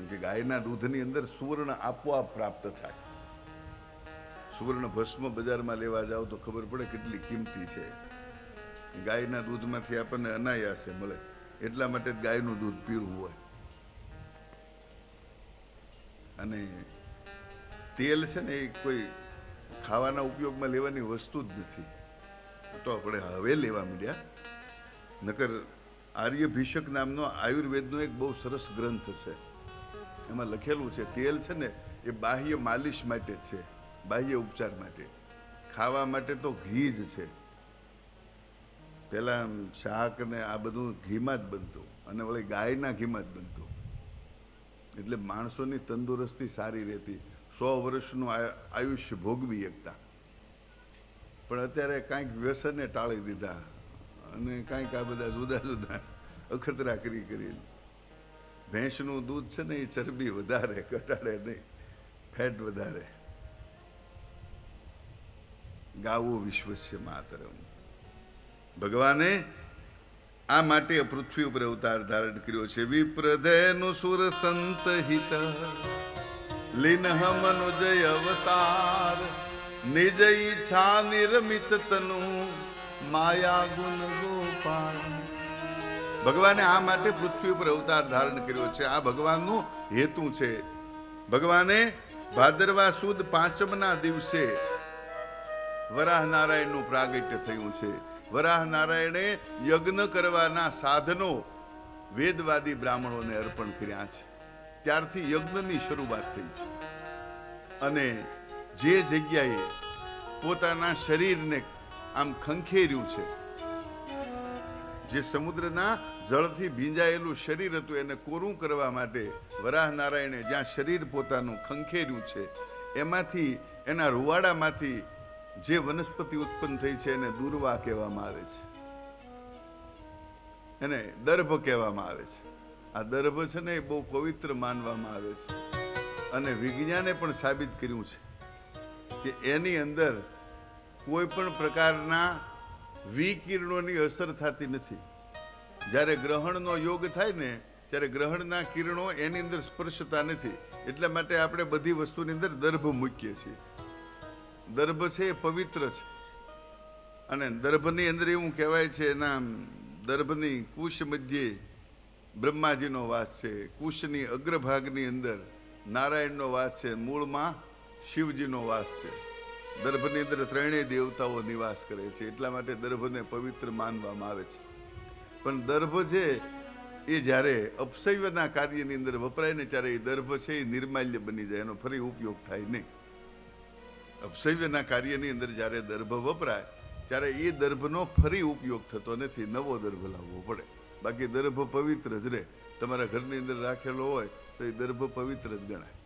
કે ગાયના દૂધની અંદર સુવર્ણ આપોઆપ પ્રાપ્ત થાય. સુવર્ણ ભસ્મ બજારમાં લેવા જાવ તો ખબર પડે કેટલી કિંમતી છે. ગાયના દૂધમાંથી આપણને અનાયાસે મળે, એટલા માટે જ ગાયનું દૂધ પીવું હોય. અને તેલ છે ને એ કોઈ ખાવાના ઉપયોગમાં લેવાની વસ્તુ જ નથી. તો આપણે હવે લેવા માંડ્યા. નકર આર્યભિષક નામનો આયુર્વેદનો એક બહુ સરસ ગ્રંથ છે, એમાં લખેલું છે તેલ છે ને એ બાહ્ય માલિશ માટે જ છે, બાહ્ય ઉપચાર માટે. ખાવા માટે તો ઘી જ છે. પેલા શાક ને આ બધું ઘીમાં જ બનતું, અને વળી ગાયના ઘીમાં જ બનતું. એટલે માણસોની તંદુરસ્તી સારી રહેતી, 100 વર્ષનું આયુષ્ય ભોગવી શકતા. પણ અત્યારે કાંઈક વ્યસને ટાળી દીધા અને કાંઈક આ બધા જુદા જુદા અખતરા કરીને. ભેંસનું દૂધ છે ને એ ચરબી વધારે, ઘટાડે નહીં, ફેટ વધારે. ગાવો વિશ્વસ્ય માતરમ. ભગવાને આ માટે પૃથ્વી ઉપર અવતાર ધારણ કર્યો છે. વિપ્રધેનું સુર સંત હિત લીનહ મનુજય અવતાર નિજ ઈચ્છા નિર્મિત તનુ માયા ગુણ ગોપાલ. ભગવાને આ માટે પૃથ્વી ઉપર અવતાર ધારણ કર્યો છે. આ ભગવાનનું હેતુ છે. ભગવાને ભાદરવા સુદ 5મના દિવસે વરાહ નારાયણનું પ્રાગટ્ય થયું છે. વરાહ નારાયણે યજ્ઞ કરવાના સાધનો વેદવાદી બ્રાહ્મણોને અર્પણ કર્યા છે. ત્યારથી યજ્ઞની શરૂઆત થઈ છે. અને જે જગ્યાએ પોતાના શરીરને આમ ખંખેર્યું છે, જે સમુદ્રના જળથી ભીંજાયેલું શરીર હતું એને કોરું કરવા માટે વરાહ નારાયણે જ્યાં શરીર પોતાનું ખંખેર્યું છે, એમાંથી એના રૂવાડામાંથી જે વનસ્પતિ ઉત્પન્ન થઈ છે એને દુર્વા કહેવામાં આવે છે, એને દર્ભ કહેવામાં આવે છે. આ દર્ભ છે ને એ બહુ પવિત્ર માનવામાં આવે છે. અને વિજ્ઞાને પણ સાબિત કર્યું છે કે એની અંદર કોઈ પણ પ્રકારના વિકિરણોની અસર થતી નથી. જ્યારે ગ્રહણનો યોગ થાય ને ત્યારે ગ્રહણના કિરણો એની અંદર સ્પર્શતા નથી. એટલા માટે આપણે બધી વસ્તુની અંદર દર્ભ મૂકીએ છીએ. દર્ભ છે એ પવિત્ર છે. અને દર્ભની અંદર એવું કહેવાય છે, એના દર્ભની કુશ મધ્યે બ્રહ્માજીનો વાસ છે, કુશની અગ્રભાગની અંદર નારાયણનો વાસ છે, મૂળમાં શિવજીનો વાસ છે. દર્ભની અંદર 3 દેવતાઓ નિવાસ કરે છે. એટલા માટે દર્ભને પવિત્ર માનવામાં આવે છે. પણ દર્ભ છે એ જ્યારે અપશૈવના કાર્યની અંદર વપરાય ને ત્યારે એ દર્ભ છે એ નિર્માલ્ય બની જાય, એનો ફરી ઉપયોગ થાય નહીં. અપશૈવના કાર્યની અંદર જ્યારે દર્ભ વપરાય ત્યારે એ દર્ભનો ફરી ઉપયોગ થતો નથી, નવો દર્ભ લાવવો પડે. બાકી દર્ભ પવિત્ર જ રહે. તમારા ઘરની અંદર રાખેલો હોય તો એ દર્ભ પવિત્ર જ ગણાય.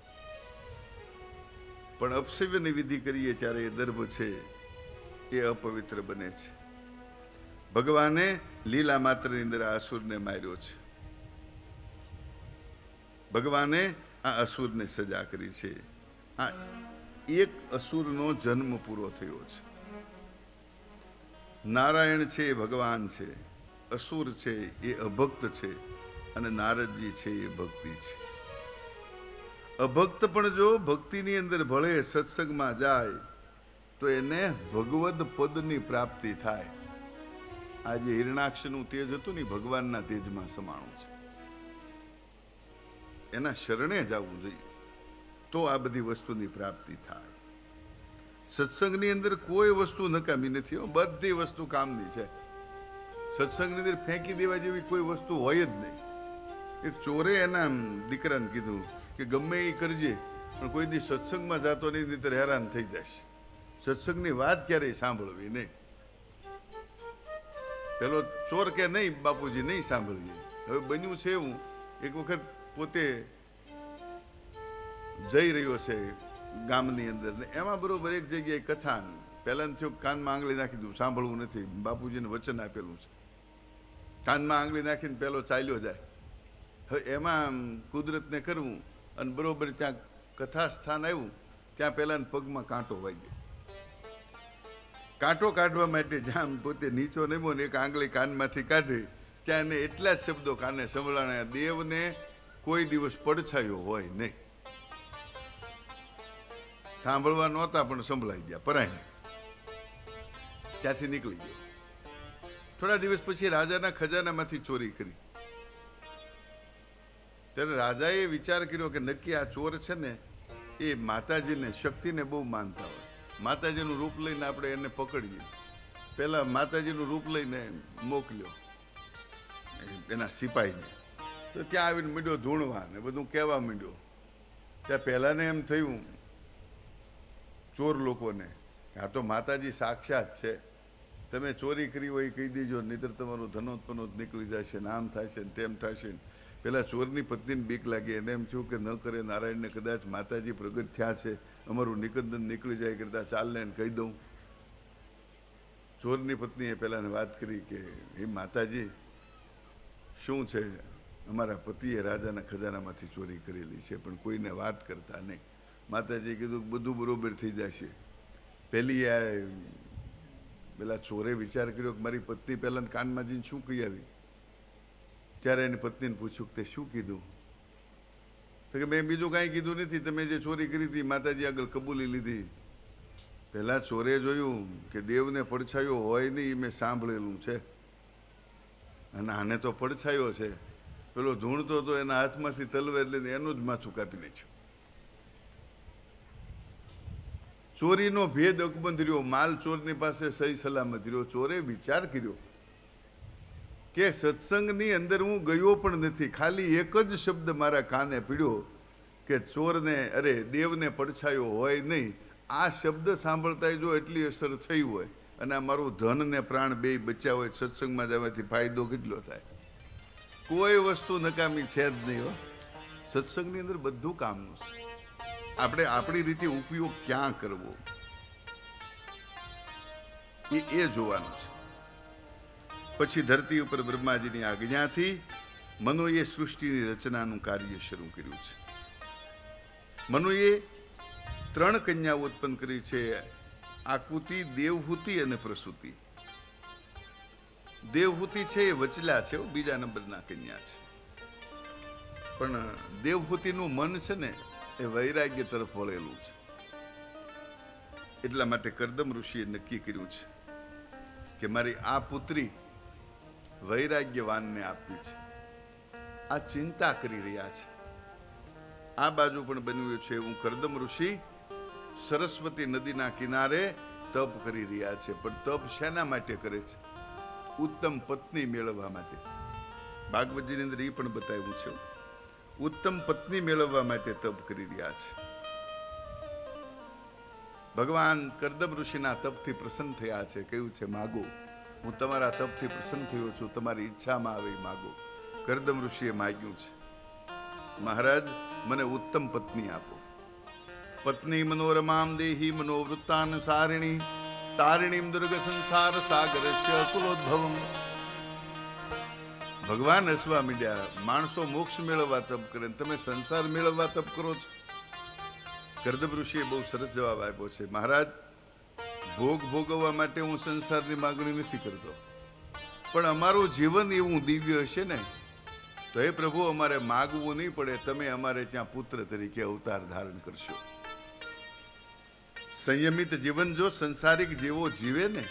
પણ અપશૈવની વિધિ કરીએ ત્યારે એ દર્ભ છે એ અપવિત્ર બને છે. ભગવાને લીલા માત્રની અંદર આ અસુરને માર્યો છે. ભગવાને આ અસુરને સજા કરી છે. આ એક અસુરનો જન્મ પૂરો થયો છે. નારાયણ છે એ ભગવાન છે, અસુર છે એ અભક્ત છે, અને નારદજી છે એ ભક્તિ છે. અભક્ત પણ જો ભક્તિની અંદર ભળે, સત્સંગમાં જાય તો એને ભગવદ પદની પ્રાપ્તિ થાય. આ જે હિરણાક્ષનું તેજ હતું ને ભગવાનના તેજમાં સમાણું છે. એના શરણે જવું જોઈએ તો આ બધી વસ્તુની પ્રાપ્તિ થાય. સત્સંગની અંદર કોઈ વસ્તુ નકામી નથી, બધી વસ્તુ કામની છે. સત્સંગની અંદર ફેંકી દેવા જેવી કોઈ વસ્તુ હોય જ નહીં. એક ચોરે એના દીકરાને કીધું કે ગમે એ કરજે પણ કોઈ દી સત્સંગમાં જતો નહીં, નહીંતર હેરાન થઈ જશે. સત્સંગની વાત ક્યારેય સાંભળવી નહીં. પેલો ચોર કે નહીં બાપુજી નહીં સાંભળીએ. હવે બન્યું છે એવું, એક વખત પોતે જઈ રહ્યો છે ગામની અંદર ને એમાં બરોબર એક જગ્યાએ કથા પહેલા થયું, કાનમાં આંગળી નાખી દીધું, સાંભળવું નથી, બાપુજીને વચન આપેલું છે. કાનમાં આંગળી નાખીને પેલો ચાલ્યો જાય. હવે એમાં કુદરતને કરવું, અને બરોબર ત્યાં કથા સ્થાન આવ્યું ત્યાં પેલાને પગમાં કાંટો વાગ્યો. કાંટો કાઢવા માટે જ્યાં પોતે નીચો નમ્યો ને એક આંગળી કાનમાંથી કાઢી, ત્યાં એને એટલા જ શબ્દો કાને સંભળાણા, દેવને કોઈ દિવસ પડછાયો હોય નહીં. સાંભળવા નહોતા પણ સંભળાઈ ગયા પરાયણે. ત્યાંથી નીકળી ગયો. થોડા દિવસ પછી રાજાના ખજાનામાંથી ચોરી કરી. ત્યારે રાજાએ વિચાર કર્યો કે નક્કી આ ચોર છે ને એ માતાજીને શક્તિને બહુ માનતા હોય. માતાજીનું રૂપ લઈને આપણે એને પકડીએ. પહેલા માતાજીનું રૂપ લઈને મોકલ્યો એના સિપાહીને. તો ત્યાં આવીને મીંડ્યો ધૂણવા ને બધું કહેવા માંડ્યો. ત્યાં પહેલાને એમ થયું ચોર લોકોને આ તો માતાજી સાક્ષાત છે, તમે ચોરી કરી હોય કહી દેજો, નહીતર તમારું ધનોત્પનોત નીકળી જશે ને આમ થશે ને તેમ થશે ને. પેલા ચોરની પત્નીને બીક લાગી. એને એમ થયું કે ન કરે નારાયણને કદાચ માતાજી પ્રગટ થયા છે, અમારું નિકંદન નીકળી જાય કરતા ચાલને એને કહી દઉં. ચોરની પત્નીએ પેલાને વાત કરી કે એ માતાજી શું છે, અમારા પતિએ રાજાના ખજાનામાંથી ચોરી કરેલી છે પણ કોઈને વાત કરતા નહીં. માતાજીએ કીધું બધું બરોબર થઈ જશે. પેલા ચોરે વિચાર કર્યો કે મારી પત્ની પહેલાં કાનમાં જઈને શું કહી આવી. ત્યારે એની પત્નીને પૂછ્યું કે તે શું કીધું. તો કે મેં બીજું કાંઈ કીધું નથી, તમે જે ચોરી કરી હતી માતાજી આગળ કબૂલી લીધી. પહેલાં ચોરે જોયું કે દેવને પડછાયો હોય નહીં એ મેં સાંભળેલું છે, અને આને તો પડછાયો છે. પેલો ધૂણતો તો એના હાથમાંથી તલવાર લઈને એનું જ માથું કાપી નાખ્યું. ચોરીનો ભેદ અકબંધ રહ્યો. માલ ચોરની પાસે સહી સલામત રહ્યો. ચોરે વિચાર કર્યો કે સત્સંગની અંદર હું ગયો પણ નથી, ખાલી એક જ શબ્દ મારા કાને પીડ્યો કે ચોરને અરે દેવને પડછાયો હોય નહીં. આ શબ્દ સાંભળતા જો એટલી અસર થઈ હોય અને આ મારું ધન ને પ્રાણ બે બચ્યા હોય, સત્સંગમાં જવાથી ફાયદો કેટલો થાય. કોઈ વસ્તુ નકામી છે જ નહીં હો. સત્સંગની અંદર બધું કામનું છે. આપણે આપણી રીતે ઉપયોગ ક્યાં કરવો એ જોવાનું છે. પછી ધરતી ઉપર બ્રહ્માજીની આજ્ઞાથી મનુએ સૃષ્ટિની રચનાનું કાર્ય શરૂ કર્યું છે. મનુએ 3 કન્યાઓ ઉત્પન્ન કરી છે, આકૃતિ, દેવહૂતિ અને પ્રસૂતિ. દેવહૂતિ છે એ વચલા છે, બીજા નંબરના કન્યા છે. પણ દેવહૂતિનું મન છે ને એ વૈરાગ્ય તરફ વળેલું છે. એટલા માટે કરદમ ઋષિએ નક્કી કર્યું છે કે મારી આ પુત્રી વૈરાગ્યવાનને આપવી છે. આ ચિંતા કરી રહ્યા છે. આ બાજુ પણ બન્યું છે, હું કરદમ ઋષિ સરસ્વતી નદીના કિનારે તપ કરી રહ્યા છે. પણ તપ શેના માટે કરે છે? ઉત્તમ પત્ની મેળવવા માટે. ભાગવતજીની અંદર એ પણ બતાવ્યું છે, ઉત્તમ પત્ની મેળવવા માટે તપ કરી રહ્યા છે. ભગવાન કરદમ ઋષિના તપથી પ્રસન્ન થયા છે. કહ્યું છે માગો, હું તમારા તપથી પ્રસન્ન થયો છું, તમારી ઈચ્છામાં આવે માગો. કરદમ ઋષિએ માગ્યું છે, મહારાજ મને ઉત્તમ પત્ની આપો. પત્ની મનોરમામ દેહી મનોવૃત્તાનુસારિણી તારિણીમ દુર્ગ સંસાર સાગરસ્ય કુલોદ્ભવમ. ભગવાન હસવા માંડ્યા. માણસો મોક્ષ મેળવવા તપ કરે, તમે સંસાર મેળવવા તપ કરો છો. કરદમ ઋષિએ બહુ સરસ જવાબ આપ્યો છે, મહારાજ ભોગ ભોગવવા માટે હું સંસારની માગણી નથી કરતો, પણ અમારું જીવન એવું દિવ્ય હશે ને તો હે પ્રભુ અમારે માગવું નહીં પડે, તમે અમારે ત્યાં પુત્ર તરીકે અવતાર ધારણ કરશો. સંયમિત જીવન જો સંસારિક જેવો જીવે ને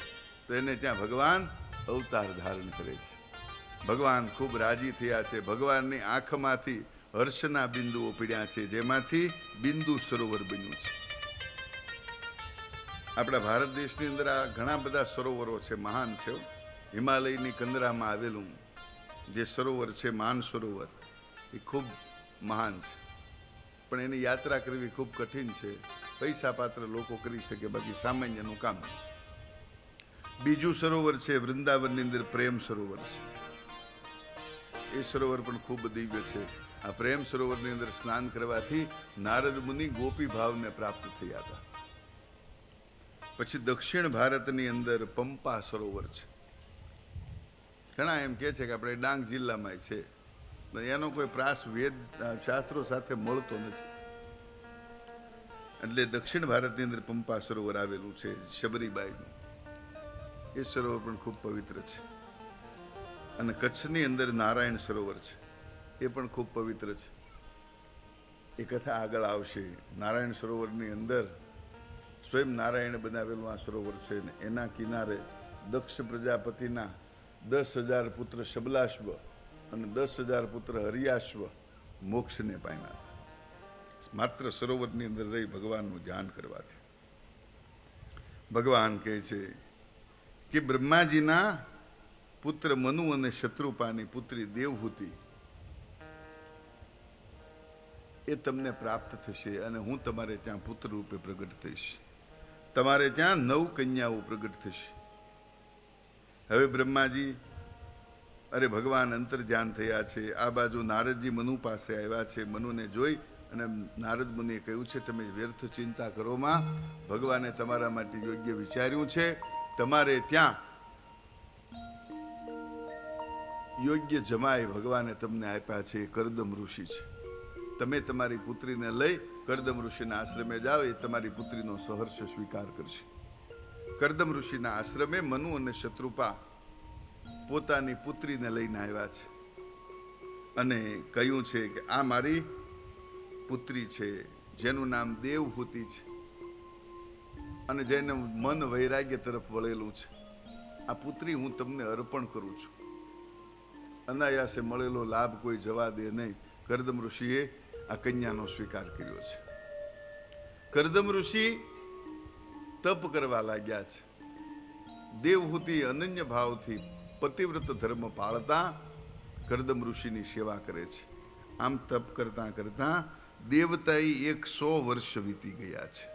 તો એને ત્યાં ભગવાન અવતાર ધારણ કરે છે. ભગવાન ખૂબ રાજી થયા છે. ભગવાનની આંખમાંથી હર્ષના બિંદુઓ પીડ્યા છે, જેમાંથી બિંદુ સરોવર બન્યું છે. આપણા ભારત દેશની અંદર આ ઘણા બધા સરોવરો છે, મહાન છે. હિમાલયની કંદરામાં આવેલું જે સરોવર છે માન સરોવર, એ ખૂબ મહાન છે. પણ એની યાત્રા કરવી ખૂબ કઠિન છે. પૈસા પાત્ર લોકો કરી શકે, બાકી સામાન્યનું કામ. બીજું સરોવર છે વૃંદાવનની અંદર પ્રેમ સરોવર છે. એ સરોવર પણ ખૂબ દિવ્ય છે. આ પ્રેમ સરોવરની અંદર સ્નાન કરવાથી નારદ મુનિ ગોપી ભાવને પ્રાપ્ત થયા હતા. પછી દક્ષિણ ભારતની અંદર પંપા સરોવર છે. ઘણા એમ કહે છે કે આપણે ડાંગ જિલ્લામાં છે, એનો કોઈ પ્રાસ વેદ શાસ્ત્રો સાથે મળતો નથી. એટલે દક્ષિણ ભારતની અંદર પંપા સરોવર આવેલું છે, શબરીબાઈનું. એ સરોવર પણ ખૂબ પવિત્ર છે. અને કચ્છની અંદર નારાયણ સરોવર છે, એ પણ ખૂબ પવિત્ર છે. એ કથા આગળ આવશે. નારાયણ સરોવરની અંદર સ્વયં નારાયણ બનાવેલું આ સરોવર છે ને એના કિનારે દક્ષ પ્રજાપતિના 10,000 પુત્ર શબલાશ્વ અને 10,000 પુત્ર હરિયાશ્વ મોક્ષને પામ્યા. માત્ર સરોવરની અંદર રહી ભગવાનનું ધ્યાન કરવાથી. ભગવાન કહે છે કે બ્રહ્માજીના પુત્ર મનુ અને શત્રુપાની પુત્રી દેવહૂતિ એ તમને પ્રાપ્ત થશે અને હું તમારે ત્યાં પુત્ર રૂપે પ્રગટ થઈશ. તમારે ત્યાં 9 કન્યાઓ પ્રગટ થશે. હવે બ્રહ્માજી ભગવાન અંતર્ધ્યાન થયા છે. આ બાજુ નારદજી મનુ પાસે આવ્યા છે. મનુને જોઈ અને નારદ મુનિએ કહ્યું છે તમે વ્યર્થ ચિંતા કરોમાં, ભગવાને તમારા માટે યોગ્ય વિચાર્યું છે. તમારે ત્યાં યોગ્ય જમાય ભગવાને તમને આપ્યા છે. કરદમ ઋષિ છે. તમે તમારી પુત્રીને લઈ કરદમ ઋષિના આશ્રમે જાઓ, એ તમારી પુત્રીનો સહર્ષ સ્વીકાર કરશે. કરદમ ઋષિના આશ્રમે મનુ અને શત્રુપા પોતાની પુત્રીને લઈને આવ્યા છે અને કહ્યું છે કે આ મારી પુત્રી છે, જેનું નામ દેવહૂતિ છે અને જેને મન વૈરાગ્ય તરફ વળેલું છે. આ પુત્રી હું તમને અર્પણ કરું છું. અનાયાસે મળેલો લાભ કોઈ જવા દે નહીં. કરદમ ઋષિએ આ કન્યાનો સ્વીકાર કર્યો છે. કરદમ ઋષિ તપ કરવા લાગ્યા છે. દેવહૂતિ અનન્ય ભાવથી પતિવ્રત ધર્મ પાળતા કરદમ ઋષિની સેવા કરે છે. આમ તપ કરતા કરતા દેવતાએ 100 વર્ષ વીતી ગયા છે.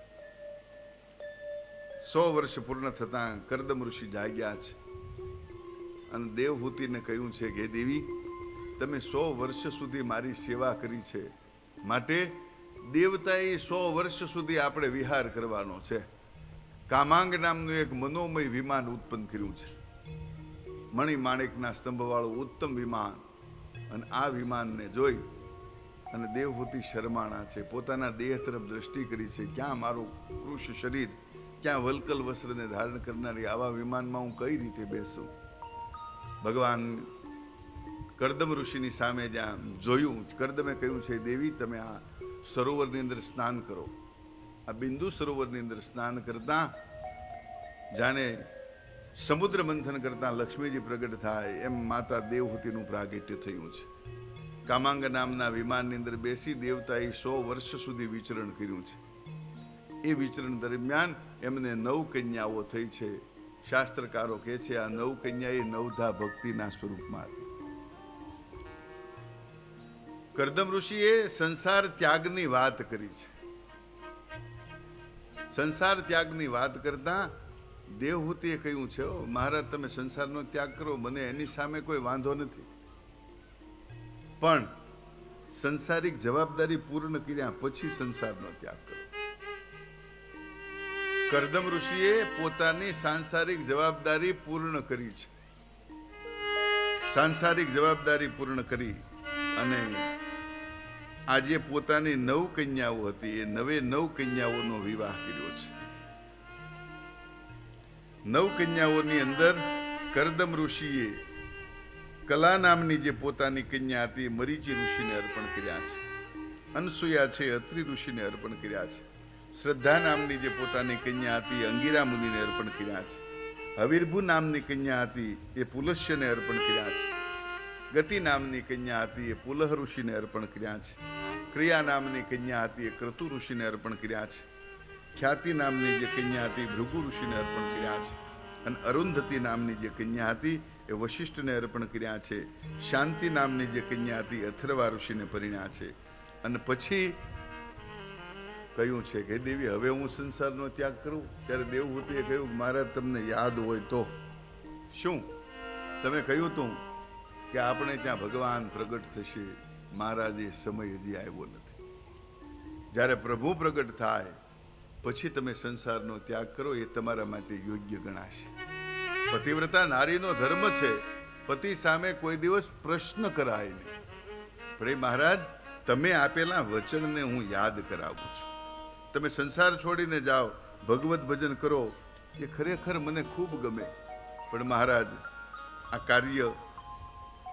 100 વર્ષ પૂર્ણ થતા કરદમ ઋષિ જાગ્યા છે અને દેવહૂતિને કહ્યું છે કે દેવી, તમે 100 વર્ષ સુધી મારી સેવા કરી છે, માટે દેવતાએ 100 વર્ષ સુધી આપણે વિહાર કરવાનો છે. કામાંગ નામનું એક મનોમય વિમાન ઉત્પન્ન કર્યું છે. મણિમાણિકના સ્તંભવાળું ઉત્તમ વિમાન. અને આ વિમાનને જોઈ અને દેવહૂતિ શરમાણા છે. પોતાના દેહ તરફ દ્રષ્ટિ કરી છે. ક્યાં મારું પુરુષ શરીર, ક્યાં વલકલ વસ્ત્રને ધારણ કરનારી આવા વિમાનમાં હું કઈ રીતે બેસું? ભગવાન કરદમ ઋષિની સામે જ્યાં જોયું, કરદમે કહ્યું છે દેવી, તમે આ સરોવરની અંદર સ્નાન કરો. આ બિંદુ સરોવરની અંદર સ્નાન કરતા જાણે સમુદ્ર મંથન કરતા લક્ષ્મીજી પ્રગટ થાય એમ માતા દેવહૂતિનું પ્રાગટ્ય થયું છે. કામાંગ નામના વિમાનની અંદર બેસી દેવતાએ 100 વર્ષ સુધી વિચરણ કર્યું છે. એ વિચરણ દરમિયાન એમને 9 કન્યાઓ થઈ છે. શાસ્ત્રકારો કહે છે આ 9 કન્યા એ નવધા ભક્તિના સ્વરૂપમાં હતી. કરદમ ઋષિએ સંસાર ત્યાગની વાત કરી છે. સંસાર ત્યાગની વાત કરતા દેવહૂતિએ કહ્યું છે, મહારાજ તમે સંસારનો ત્યાગ કરો, મને એની સામે કોઈ વાંધો નથી, પણ સંસારિક જવાબદારી પૂર્ણ કર્યા પછી સંસારનો ત્યાગ કરો. કરદમ ઋષિએ પોતાની સાંસારિક જવાબદારી પૂર્ણ કરી છે. સાંસારિક જવાબદારી પૂર્ણ કરી અને આજે પોતાની 9 કન્યાઓ હતી એ 9 કન્યાઓનો વિવાહ કર્યો છે. 9 કન્યાઓની અંદર કરદમ ઋષિએ કલા નામની જે પોતાની કન્યા હતી મરીચી ઋષિને અર્પણ કર્યા છે. અનસુયા છે અત્રિ ઋષિને અર્પણ કર્યા છે. શ્રદ્ધા નામની જે પોતાની કન્યા હતી અંગિરા મુનિને અર્પણ કર્યા છે. હવિર્ભુ નામની કન્યા હતી એ પુલસ્યને અર્પણ કર્યા છે. ગતિ નામની કન્યા હતી એ પુલહ ઋષિને અર્પણ કર્યા છે. ક્રિયા નામની કન્યા હતી એ ક્રતુ ઋષિને અર્પણ કર્યા છે. ખ્યાતિ નામની જે કન્યા હતી ભૃગુ ઋષિને અર્પણ કર્યા છે. અને અરુંધતી નામની જે કન્યા હતી એ વશિષ્ઠને અર્પણ કર્યા છે. શાંતિ નામની જે કન્યા હતી અથર્વા ઋષિને પરિણ્યા છે. અને પછી કહ્યું છે કે દેવી હવે હું સંસારનો ત્યાગ કરું. ત્યારે દેવહૂતિએ કહ્યું મહારાજ તમને યાદ હોય તો શું તમે કહ્યું હતું કે આપણે ત્યાં ભગવાન પ્રગટ થશે. મહારાજ એ સમય હજી આવ્યો નથી. જ્યારે પ્રભુ પ્રગટ થાય પછી તમે સંસારનો ત્યાગ કરો એ તમારા માટે યોગ્ય ગણાશે. પતિવ્રતા નારીનો ધર્મ છે, પતિ સામે કોઈ દિવસ પ્રશ્ન કરાય નહીં. પણ એ મહારાજ તમે આપેલા વચનને હું યાદ કરાવું છું. તમે સંસાર છોડીને જાઓ, ભગવત ભજન કરો, એ ખરેખર મને ખૂબ ગમે. પણ મહારાજ આ કાર્ય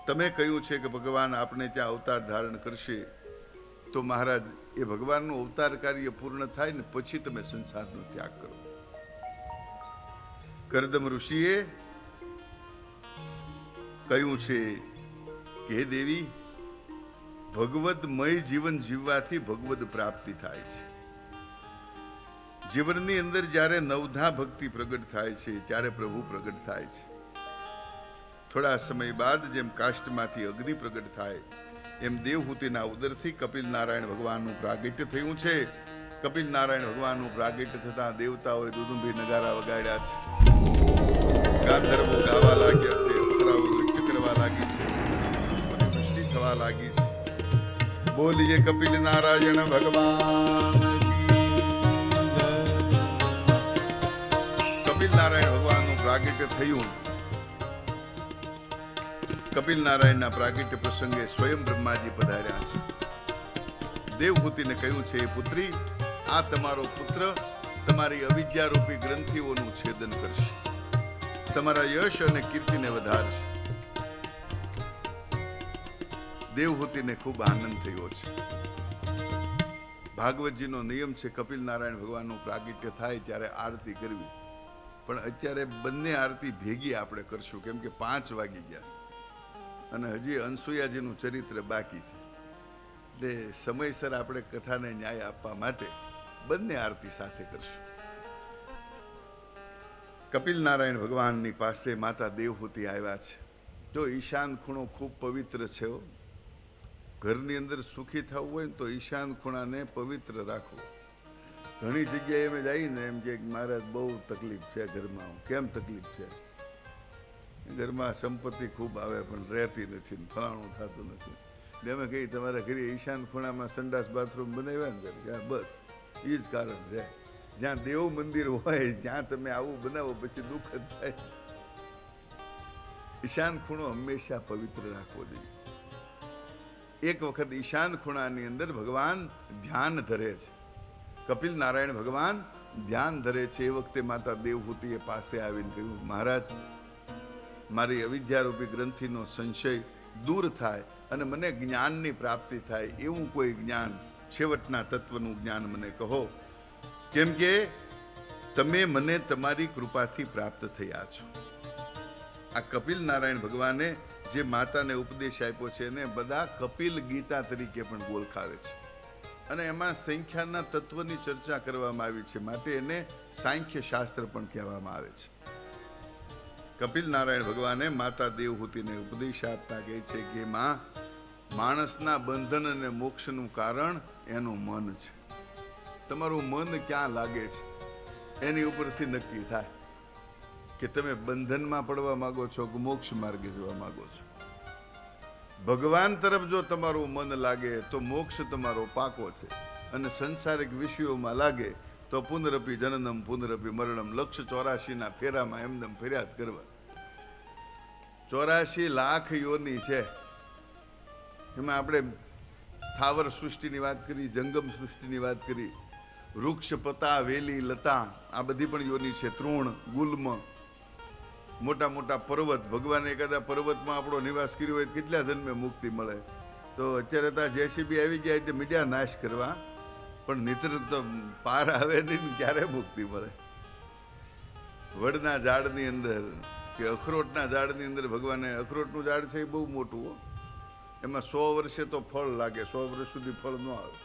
તમે કહ્યું છે કે ભગવાન આપણે ત્યાં અવતાર ધારણ કરશે, તો મહારાજ એ ભગવાનનું અવતાર કાર્ય પૂર્ણ થાય ને પછી તમે સંસારનો ત્યાગ કરો. કરદમ ઋષિએ કહ્યું છે કે હે દેવી, ભગવદમય જીવન જીવવાથી ભગવદ પ્રાપ્તિ થાય છે. જીવનની અંદર જ્યારે નવધા ભક્તિ પ્રગટ થાય છે ત્યારે પ્રભુ પ્રગટ થાય છે. થોડા સમય બાદ જેમ કાષ્ટમાંથી અગ્નિ પ્રગટ થાય એમ દેવહૂતિના ઉદરથી કપિલ નારાયણ ભગવાનનું પ્રાગટ્ય થયું છે. કપિલ નારાયણ ભગવાનનું પ્રાગટ્ય થતા દેવતાઓએ દુદુંભી નગારા વગાડ્યા છે, ગાંધર્વો ગાવા લાગ્યા છે, અપ્સરાઓ નૃત્ય કરવા લાગી છે, વૃષ્ટિ થવા લાગી છે. બોલીએ કપિલ નારાયણ ભગવાન કી. કપિલ નારાયણ ભગવાનનું પ્રાગટ્ય થયું. કપિલ નારાયણના પ્રાગટ્ય પ્રસંગે સ્વયં બ્રહ્માજી પધાર્યા છે. દેવહૂતિને કહ્યું છે, પુત્રી, આ તમારો પુત્ર તમારી અવિદ્યારૂપી ગ્રંથિઓનું છેદન કરશે, તમારા યશ અને કીર્તિને વધારશે. દેવહૂતિને ખૂબ આનંદ થયો છે. ભાગવતજીનો નિયમ છે કપિલ નારાયણ ભગવાનનું પ્રાગટ્ય થાય ત્યારે આરતી કરવી, પણ અત્યારે બંને આરતી ભેગી આપણે કરશું, કેમ કે 5 વાગી ગયા અને હજી અનસુયાજીનું ચરિત્ર બાકી છે. એટલે સમયસર આપણે કથાને ન્યાય આપવા માટે બંને આરતી સાથે કરશું. કપિલ નારાયણ ભગવાનની પાસે માતા દેવહૂતિ આવ્યા છે. જો ઈશાન ખૂણો ખૂબ પવિત્ર છે. ઘરની અંદર સુખી થવું હોય ને તો ઈશાન ખૂણાને પવિત્ર રાખવો. ઘણી જગ્યાએ અમે જઈને એમ કે મહારાજ બહુ તકલીફ છે ઘરમાં. કેમ તકલીફ છે? ઘરમાં સંપત્તિ ખૂબ આવે પણ રહેતી નથી, ફલાણું થતું નથી. એટલે અમે કહીએ તમારા ઘરે ઈશાન ખૂણામાં સંડાસ બાથરૂમ બનાવ્યા ને ત્યાં બસ એ જ કારણ છે. જ્યાં દેવ મંદિર હોય ત્યાં તમે આવું બનાવો પછી દુઃખ જ થાય. ઈશાન ખૂણો હંમેશા પવિત્ર રાખવો જોઈએ. એક વખત ઈશાન ખૂણાની અંદર ભગવાન ધ્યાન ધરે છે. કપિલ નારાયણ ભગવાન ધ્યાન ધરે છે. એ વખતે માતા દેવહૂતિએ પાસે આવીને કહ્યું, મહારાજ, મારી અવિદ્યારૂપી ગ્રંથિનો સંશય દૂર થાય અને મને જ્ઞાનની પ્રાપ્તિ થાય એવું કોઈ જ્ઞાન, છેવટના તત્વનું જ્ઞાન મને કહો, કેમ કે તમે મને તમારી કૃપાથી પ્રાપ્ત થયા છો. આ કપિલ નારાયણ ભગવાને જે માતાને ઉપદેશ આપ્યો છે એને બધા કપિલ ગીતા તરીકે પણ ઓળખાવે છે અને એમાં સંખ્યાના તત્વની ચર્ચા કરવામાં આવી છે, માટે એને સાંખ્ય શાસ્ત્ર પણ કહેવામાં આવે છે. કપિલ નારાયણ ભગવાને માતા દેવહૂતિને ઉપદેશ આપતા કહે છે કે માં, માણસના બંધન અને મોક્ષનું કારણ એનું મન છે. તમારું મન ક્યાં લાગે છે એની ઉપરથી નક્કી થાય કે તમે બંધનમાં પડવા માંગો છો કે મોક્ષ માર્ગે જવા માંગો છો. ભગવાન તરફ જો તમારું મન લાગે તો મોક્ષ તમારો પાકો છે, અને સંસારિક વિષયોમાં લાગે તો પુનરપી જનનમ પુનરપી મરણમ, લક્ષ 84 ફેરામાં એમને ફેર્યા જ કરવા. 84 લાખ યોની છે. એમાં આપણે સ્થાવર સૃષ્ટિની વાત કરી, જંગમ સૃષ્ટિની વાત કરી, વૃક્ષ, પતા, વેલી, લતા, આ બધી પણ યોની છે. તૃણ, ગુલ્મ, મોટા મોટા પર્વત. ભગવાને એકાદા પર્વતમાં આપણો નિવાસ કર્યો હોય કેટલા જન્મે મુક્તિ મળે. તો અત્યારે તો જેસીબી આવી ગયા એટલે મીડિયા નાશ કરવા, પણ નિત્ર તો પાર આવે નહીં, ક્યારે મુક્તિ મળે. વડના ઝાડની અંદર કે અખરોટના ઝાડની અંદર ભગવાને, અખરોટનું ઝાડ છે એ બહુ મોટું, એમાં 100 વર્ષે તો ફળ લાગે, 100 વર્ષ સુધી ફળ ન આવે.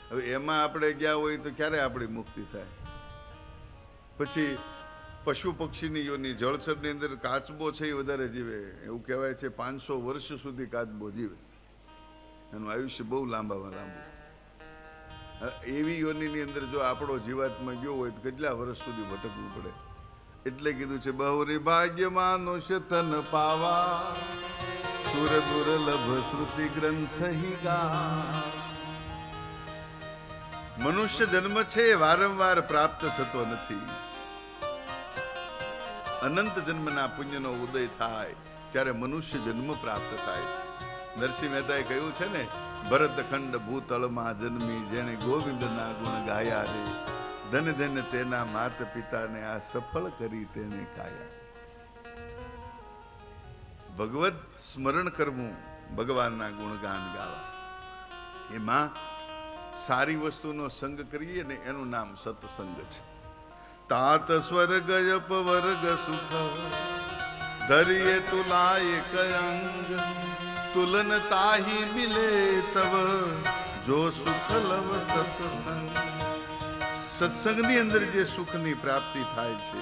હવે એમાં આપણે ગયા હોય તો ક્યારે આપણી મુક્તિ થાય? પછી પશુ પક્ષીની યોની, જળચરની અંદર કાચબો છે એ વધારે જીવે. એવું કહેવાય છે 500 વર્ષ સુધી કાચબો જીવે, એનું આયુષ્ય બહુ લાંબામાં લાંબુ. એવી યોનીની અંદર જો આપણો જીવાત્મા ગયો હોય તો કેટલા વર્ષ સુધી ભટકવું પડે. એટલે કીધું છે, બહુરી ભાગ્યમાં મનુષ્ય તન પાવા, સુર દુર્લભ શ્રુતિ ગ્રંથ હી ગા. મનુષ્ય જન્મ છે વારંવાર પ્રાપ્ત થતો નથી. અનંત જન્મના પુણ્યનો ઉદય થાય ત્યારે મનુષ્ય જન્મ પ્રાપ્ત થાય. નરસિંહ મહેતાએ કહ્યું છે ને, ભરતખંડ ભૂતળમાં જન્મી જેણે ગોવિંદના ગુણ ગાયા રે, ધન ધન તેના માત પિતાને આ સફળ કરી તેને કાયા. ભગવત સ્મરણ કરવું, ભગવાનના ગુણગાન ગાવા. એમાં સારી વસ્તુનો સંગ કરીએ ને એનું નામ સત્સંગ છે. તાત સ્વર્ગ અપવર્ગ સુખ ધરિયે તુલાય કયંગ તુલન તાહી મિલે તવ જો સુખ લવ સત્સંગ. સત્સંગની અંદર જે સુખની પ્રાપ્તિ થાય છે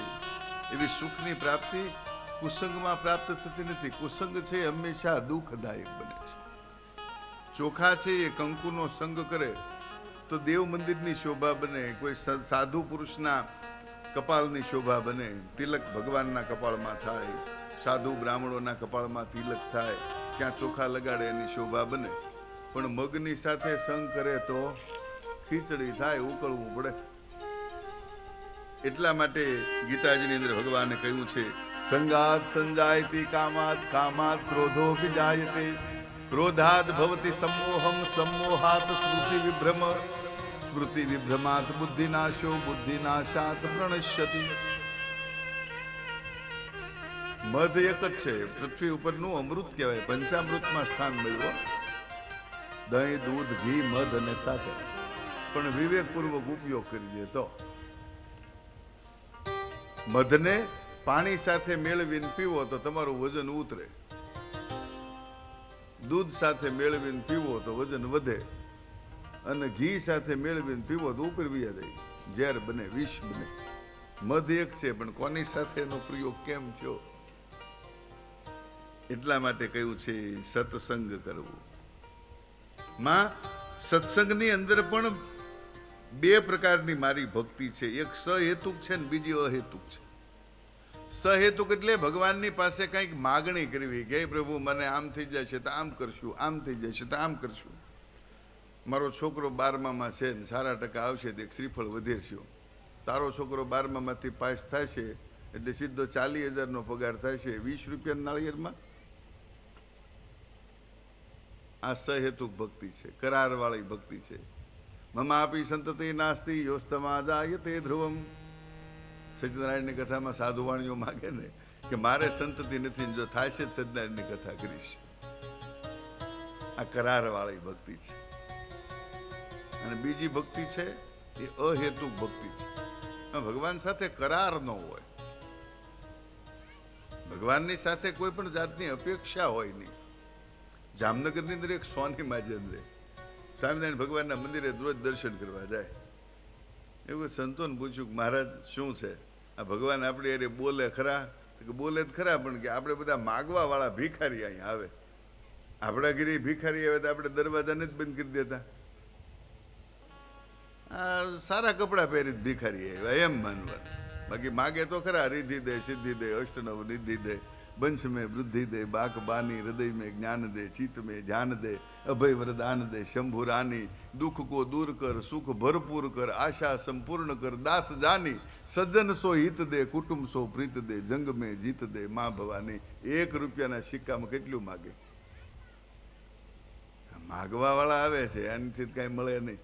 એવી સુખની પ્રાપ્તિ કુસંગમાં પ્રાપ્ત થતી નથી. કુસંગ છે હંમેશા દુઃખદાયક બને છે. ચોખા છે એ કંકુનો સંગ કરે તો દેવ મંદિરની શોભા બને, કોઈ સાધુ પુરુષના કપાળની શોભા બને, તિલક ભગવાનના કપાળમાં થાય, સાધુ બ્રાહ્મણોના કપાળમાં તિલક થાય, ક્યાં ચોખા લગાડે એની શોભા બને. પણ મગની સાથે સંગ કરે તો ખીચડી થાય, ઉકળવું પડે. એટલા માટે ગીતાજીની અંદર ભગવાને કહ્યું છે, સંગાત સંજાયતી કામાત, કામાત ક્રોધો વિજાયતે, ક્રોધાદ ભવતિ સમોહમ, સમોહાત સ્મૃતિ વિભ્રમ, સ્મૃતિ વિભ્રમાત બુદ્ધિનાશો, બુદ્ધિનાશાત પ્રણશ્યતિ. મધ એક જ છે, પૃથ્વી ઉપરનું અમૃત કહેવાય, પંચામૃતમાં સ્થાન મળ્યું. દહીં, દૂધ, ઘી, મધ અને સાકર. પણ વિવેકપૂર્વક ઉપયોગ કરીએ તો મધને પાણી સાથે મેળવીને પીવો તો તમારું વજન ઉતરે, દૂધ સાથે મેળવીને પીવો તો વજન વધે, અને ઘી સાથે મેળવીને પીવો તો ઉપર વયા જાય, ઝેર બને, વિષ બને. મધ એક છે, પણ કોની સાથે એનો પ્રયોગ કેમ થયો? એટલા માટે કહ્યું છે સત્સંગ કરવું. માં સત્સંગની અંદર પણ બે પ્રકારની મારી ભક્તિ છે. એક સહેતુક છે ને બીજી અહેતુક છે. સહેતુક એટલે ભગવાનની પાસે કંઈક માગણી કરવી કે પ્રભુ મને આમ થઈ જશે તો આમ કરશું, આમ થઈ જશે તો આમ કરશું. મારો છોકરો 12માં છે ને સારા ટકા આવશે તો એક શ્રીફળ વધેરશો. તારો છોકરો 12માંથી પાસ થાય છે એટલે સીધો 40,000નો પગાર થાય છે 20 રૂપિયા નાળિયેરમાં. આ સહેતુક ભક્તિ છે, કરારવાળી ભક્તિ છે. મમાપી સંતતિ નાસ્તિ યોસ્તમા જાયતે ધ્રુવમ. સત્યનારાયણની કથામાં સાધુવાણીઓ માગે ને કે મારે સંતતિ નથી, જો થાય છે સત્યનારાયણની કથા કરીશ. આ કરારવાળી ભક્તિ છે. અને બીજી ભક્તિ છે એ અહેતુક ભક્તિ છે. ભગવાન સાથે કરાર ન હોય, ભગવાનની સાથે કોઈ પણ જાતની અપેક્ષા હોય નહીં. જામનગરની અંદર એક સોની મહાજન રહે, સ્વામિનારાયણ ભગવાનના મંદિરે રોજ દર્શન કરવા જાય. એવું સંતોને પૂછ્યું કે મહારાજ શું છે આ ભગવાન આપણે અરે બોલે ખરા? કે બોલે જ ખરા, પણ કે આપણે બધા માગવા વાળા ભિખારી અહીંયા આવે, આપણા ઘરે ભિખારી આવે તો આપણે દરવાજાને જ બંધ કરી દેતા. આ સારા કપડાં પહેરી ભિખારી આવ્યા એમ માનવા. બાકી માગે તો ખરા, રિદ્ધિ દે, સિદ્ધિ દે, અષ્ટનવ નિધિ દે, બંશ में वृद्धि दे, बाक बानी, हृदय में ज्ञान दे, चित्त में ध्यान दे, अभय वरदान दे, शंभु रानी, दुख को दूर कर, सुख भरपूर कर, आशा संपूर्ण कर, दास जानी, सज्जन सो हित दे, कुटुंब सो प्रीत दे, जंग में जीत दे, माँ भवानी. 1 રૂપિયાના સિક્કામાં કેટલું માગે? માગવા વાળા આવે છે, આનાથી કઈ મળે નહીં.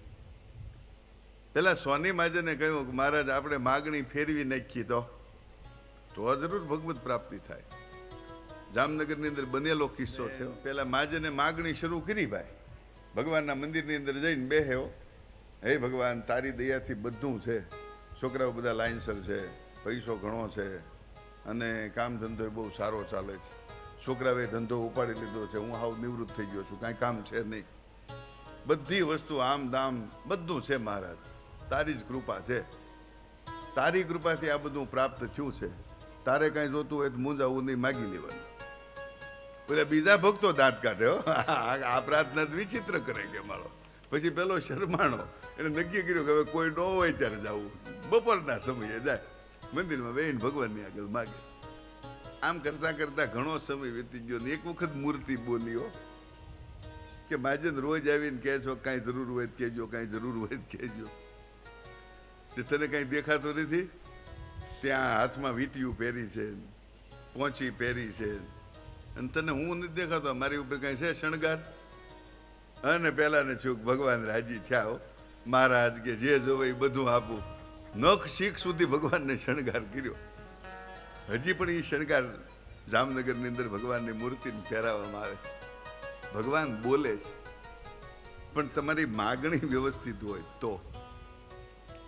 પેલા સોની મહાજને કહ્યું કે મહારાજ આપણે માગણી ફેરવી નાખીએ તો જરૂર ભગવત પ્રાપ્તિ થાય. જામનગરની અંદર બનેલો કિસ્સો છે. પેલા મહાજને માગણી શરૂ કરી, ભાઈ ભગવાનના મંદિરની અંદર જઈને બેહ્યો, હે ભગવાન તારી દયાથી બધું છે, છોકરાઓ બધા લાઇનસર છે, પૈસો ઘણો છે, અને કામ ધંધો બહુ સારો ચાલે છે, છોકરાઓએ ધંધો ઉપાડી લીધો છે, હું હાવ નિવૃત્ત થઈ ગયો છું, કાંઈ કામ છે નહીં, બધી વસ્તુ આમ દામ બધું છે મહારાજ, તારી જ કૃપા છે, તારી કૃપાથી આ બધું પ્રાપ્ત થયું છે, તારે કાંઈ જોતું હોય તો મૂંઝાવું નહીં, માગી લેવાનું. પેલા બીજા ભક્તો દાંત કાઢ્યો, આ પ્રાર્થના વિચિત્ર કરે કે માળો. પછી પેલો શરમાણો, એને નક્કી કર્યું કે હવે કોઈ ન હોય ત્યારે જવું, બપોરના સમયે જાય મંદિરમાં બેહીને ભગવાનની આગળ માગે. આમ કરતા કરતા ઘણો સમય વીતી ગયો ને એક વખત મૂર્તિ બોલ્યો કે મહાજન રોજ આવીને કહે છો કાંઈ જરૂર હોય તો કહેજો, કાંઈ જરૂર હોય તો કહેજો, તને કાંઈ દેખાતું નથી? ત્યાં હાથમાં વીંટિયું પહેરી છે, પોંચી પહેરી છે, અને તને હું નથી દેખાતો, મારી ઉપર કાંઈ છે શણગાર? અને પહેલાને છું ભગવાન રાજી થયા હો મહારાજ કે જે જોવે એ બધું આપું. નખ શીખ સુધી ભગવાનને શણગાર કર્યો. હજી પણ એ શણગાર જામનગરની અંદર ભગવાનની મૂર્તિને પહેરાવવામાં આવે. ભગવાન બોલે છે, પણ તમારી માગણી વ્યવસ્થિત હોય તો.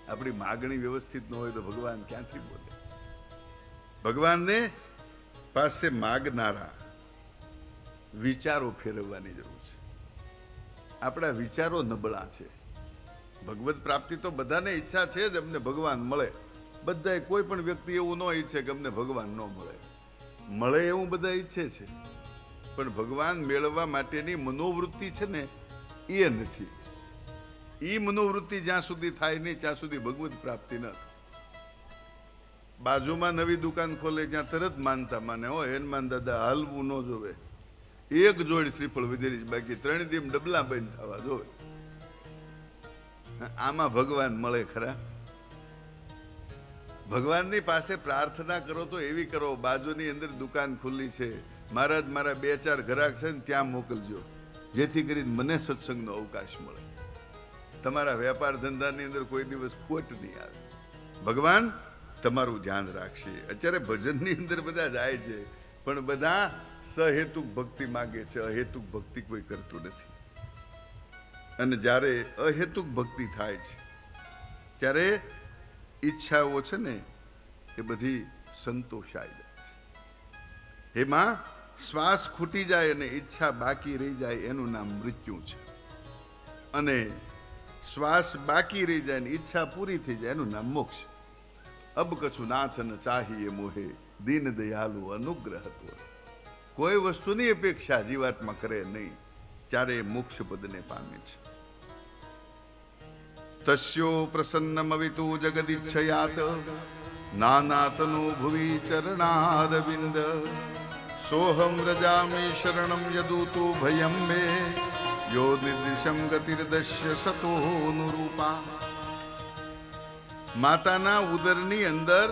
આપણી માગણી વ્યવસ્થિત ન હોય તો ભગવાન ક્યાંથી બોલે? ભગવાનને પાસે માગનારા વિચારો ફેરવવાની જરૂર છે. આપણા વિચારો નબળા છે. ભગવત પ્રાપ્તિ તો બધાને ઈચ્છા છે જ, અમને ભગવાન મળે. બધાએ કોઈ પણ વ્યક્તિ એવું ન ઈચ્છે કે અમને ભગવાન ન મળે. મળે એવું બધા ઈચ્છે છે, પણ ભગવાન મેળવવા માટેની મનોવૃત્તિ છે ને એ નથી. એ મનોવૃત્તિ જ્યાં સુધી થાય નહીં ત્યાં સુધી ભગવત પ્રાપ્તિ ન થાય. બાજુમાં નવી દુકાન ખોલે ત્યાં તરત માનતા માને, હો હનુમાન દાદા હાલવું ન જોવે, એક જોડ શ્રીફળ વધેરી, બાકી 3 દી ડબલા બંધ થવા જોવે. આમાં ભગવાન મળે ખરા? ભગવાનની પાસે પ્રાર્થના કરો તો એવી કરો, બાજુની અંદર દુકાન ખુલ્લી છે, મહારાજ મારા 2-4 ગ્રાહક છે ને ત્યાં મોકલજો, જેથી કરીને મને સત્સંગનો અવકાશ મળે. તમારા વેપાર ધંધાની અંદર કોઈ દિવસ ખોટ નહીં આવે. ભગવાન તમારું ધ્યાન રાખશે. અત્યારે ભજનની અંદર બધા જાય છે, પણ બધા સહેતુક ભક્તિ માગે છે, અહેતુક ભક્તિ કોઈ કરતું નથી. અને જ્યારે અહેતુક ભક્તિ થાય છે ત્યારે ઈચ્છાઓ છે ને એ બધી સંતોષાઈ જાય છે. એમાં શ્વાસ ખૂટી જાય અને ઈચ્છા બાકી રહી જાય એનું નામ મૃત્યુ છે. અને શ્વાસ બાકી રહી જાય ને ઈચ્છા પૂરી થઈ જાય એનું નામ મોક્ષ. અબ કછું નાથ ન ચાહીએ મોહે, દીન દયાલુ અનુગ્રહ તો. કોઈ વસ્તુની અપેક્ષા જીવાત્મા કરે નહીં, ત્યારે મોક્ષ પદને પામે છે. તસ્યો પ્રસન્નમવિતુ જગદીચ્છયાત, નાનાતનો ભુવિ ચરણારવિંદ. સોહમ રજામી શરણમ યદુતુ ભયમ મે, યો નિર્દિશમ ગતિર્દશ્ય સતોનુરૂપા. માતાના ઉદરની અંદર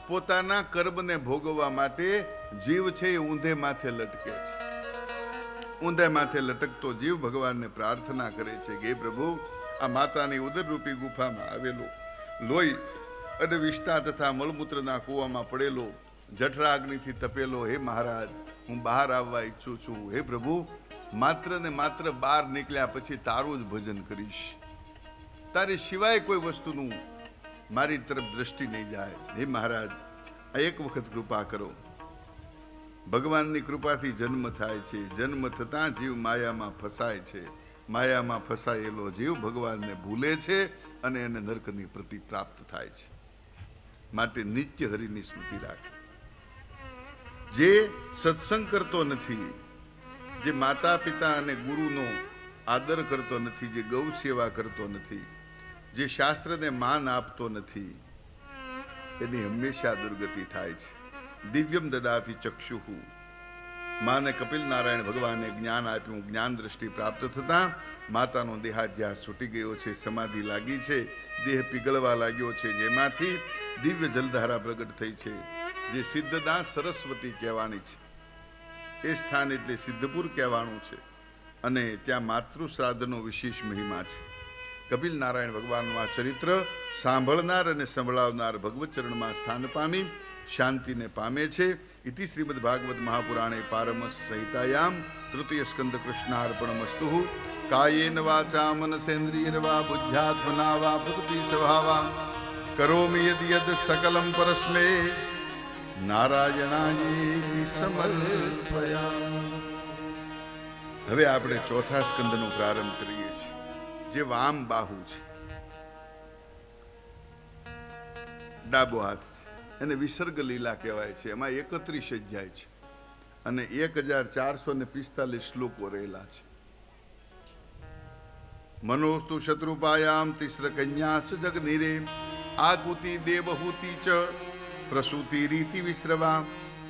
પોતાના કર્મને ભોગવવા માટે જીવ છે એ ઊંધે માથે લટકે છે. ઊંધે માથે લટકતો જીવ ભગવાનને પ્રાર્થના કરે છે કે હે પ્રભુ, આ માતાની ઉદરરૂપી ગુફામાં આવેલો લોહી અને વિષ્ટા તથા મળમૂત્રના કૂવામાં પડેલો જઠરાગ્નિથી તપેલો, હે મહારાજ હું બહાર આવવા ઈચ્છું છું. હે પ્રભુ, માત્ર ને માત્ર બહાર નીકળ્યા પછી તારું જ ભજન કરીશ. તારી સિવાય કોઈ વસ્તુનું મારી તરફ દ્રષ્ટિ નહીં જાય. હે મહારાજ, આ એક વખત કૃપા કરો. ભગવાનની કૃપાથી જન્મ થાય છે. જન્મ થતાં જીવ માયામાં ફસાય છે. માયામાં ફસાયેલો જીવ ભગવાનને ભૂલે છે અને એને નરકની પ્રતિ પ્રાપ્ત થાય છે. માટે નિત્ય હરિની સ્મૃતિ રાખ. જે સત્સંગ કરતો નથી, જે માતા પિતા અને ગુરુનો આદર કરતો નથી, જે ગૌ સેવા કરતો નથી, જે શાસ્ત્રને માન આપતો નથી, એની હંમેશા દુર્ગતિ થાય છે. દિવ્યમ દદાતિ ચક્ષુહુ. માને કપિલ નારાયણ ભગવાને જ્ઞાન આપ્યું. જ્ઞાન દ્રષ્ટિ પ્રાપ્ત થતાં માતાનો દેહાધ્યાસ છૂટી ગયો છે, સમાધિ લાગી છે, દેહ પીગળવા લાગ્યો છે, જેમાંથી દિવ્ય જલધારા પ્રગટ થઈ છે, જે સિદ્ધદાસ સરસ્વતી કહેવાની છે. એ સ્થાન એટલે સિદ્ધપુર કહેવાનું છે. અને ત્યાં માતૃ શ્રાદ્ધનો વિશેષ મહિમા છે. કપિલ નારાયણ ભગવાનનું આ ચરિત્ર સાંભળનાર અને સંભળાવનાર ભગવત ચરણમાં સ્થાન પામી શાંતિને પામે છે. ઇતિ શ્રીમદ ભાગવત મહાપુરાણે પારમસ સંહિતાયામ તૃતીય સ્કંદ કૃષ્ણાર્પણમસ્તુ. કાયેન વાચા મનસેન્દ્રિયર્વા બુદ્ધ્યાત્મના વા પ્રકૃતિ સ્વભાવા કરોમિ યદ યદ સકલમ પરસ્મે નારાયણાય સમર્પયામિ. હવે આપણે ચોથા સ્કંદનો પ્રારંભ કરીએ છીએ, જે વામ બાહુ છે, ડાબો હાથ છે. એને વિસર્ગ લીલા કહેવાય છે. એમાં 31 અધ્યાય છે અને 1445 શ્લોકો રહેલા છે. મનોસ્તુ શત્રુપાયામ તિસ્ર કન્યા ચ જગનીરે, આકુતિ દેવહૂતિ ચ પ્રસૂતિ રીતિ વિશ્રવા.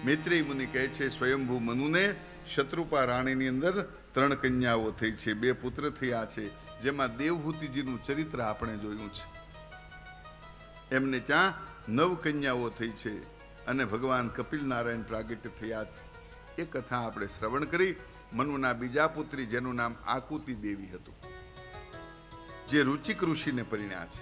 મૈત્રેય મુનિ કહે છે, સ્વયંભૂ મનુને શત્રુપા રાણીની અંદર 3 કન્યાઓ થઈ છે, 2 પુત્ર થયા છે, જેમાં દેવહૂતિજીનું ચરિત્ર આપણે જોયું છે. એમને ત્યાં 9 કન્યાઓ થઈ છે અને ભગવાન કપિલ નારાયણ પ્રાગટ્ય થયા છે. એ કથા આપણે શ્રવણ કરી. મનુના બીજા પુત્રી જેનું નામ આકુતિ દેવી હતું, જે રુચિક ઋષિને પરિણ્યા છે.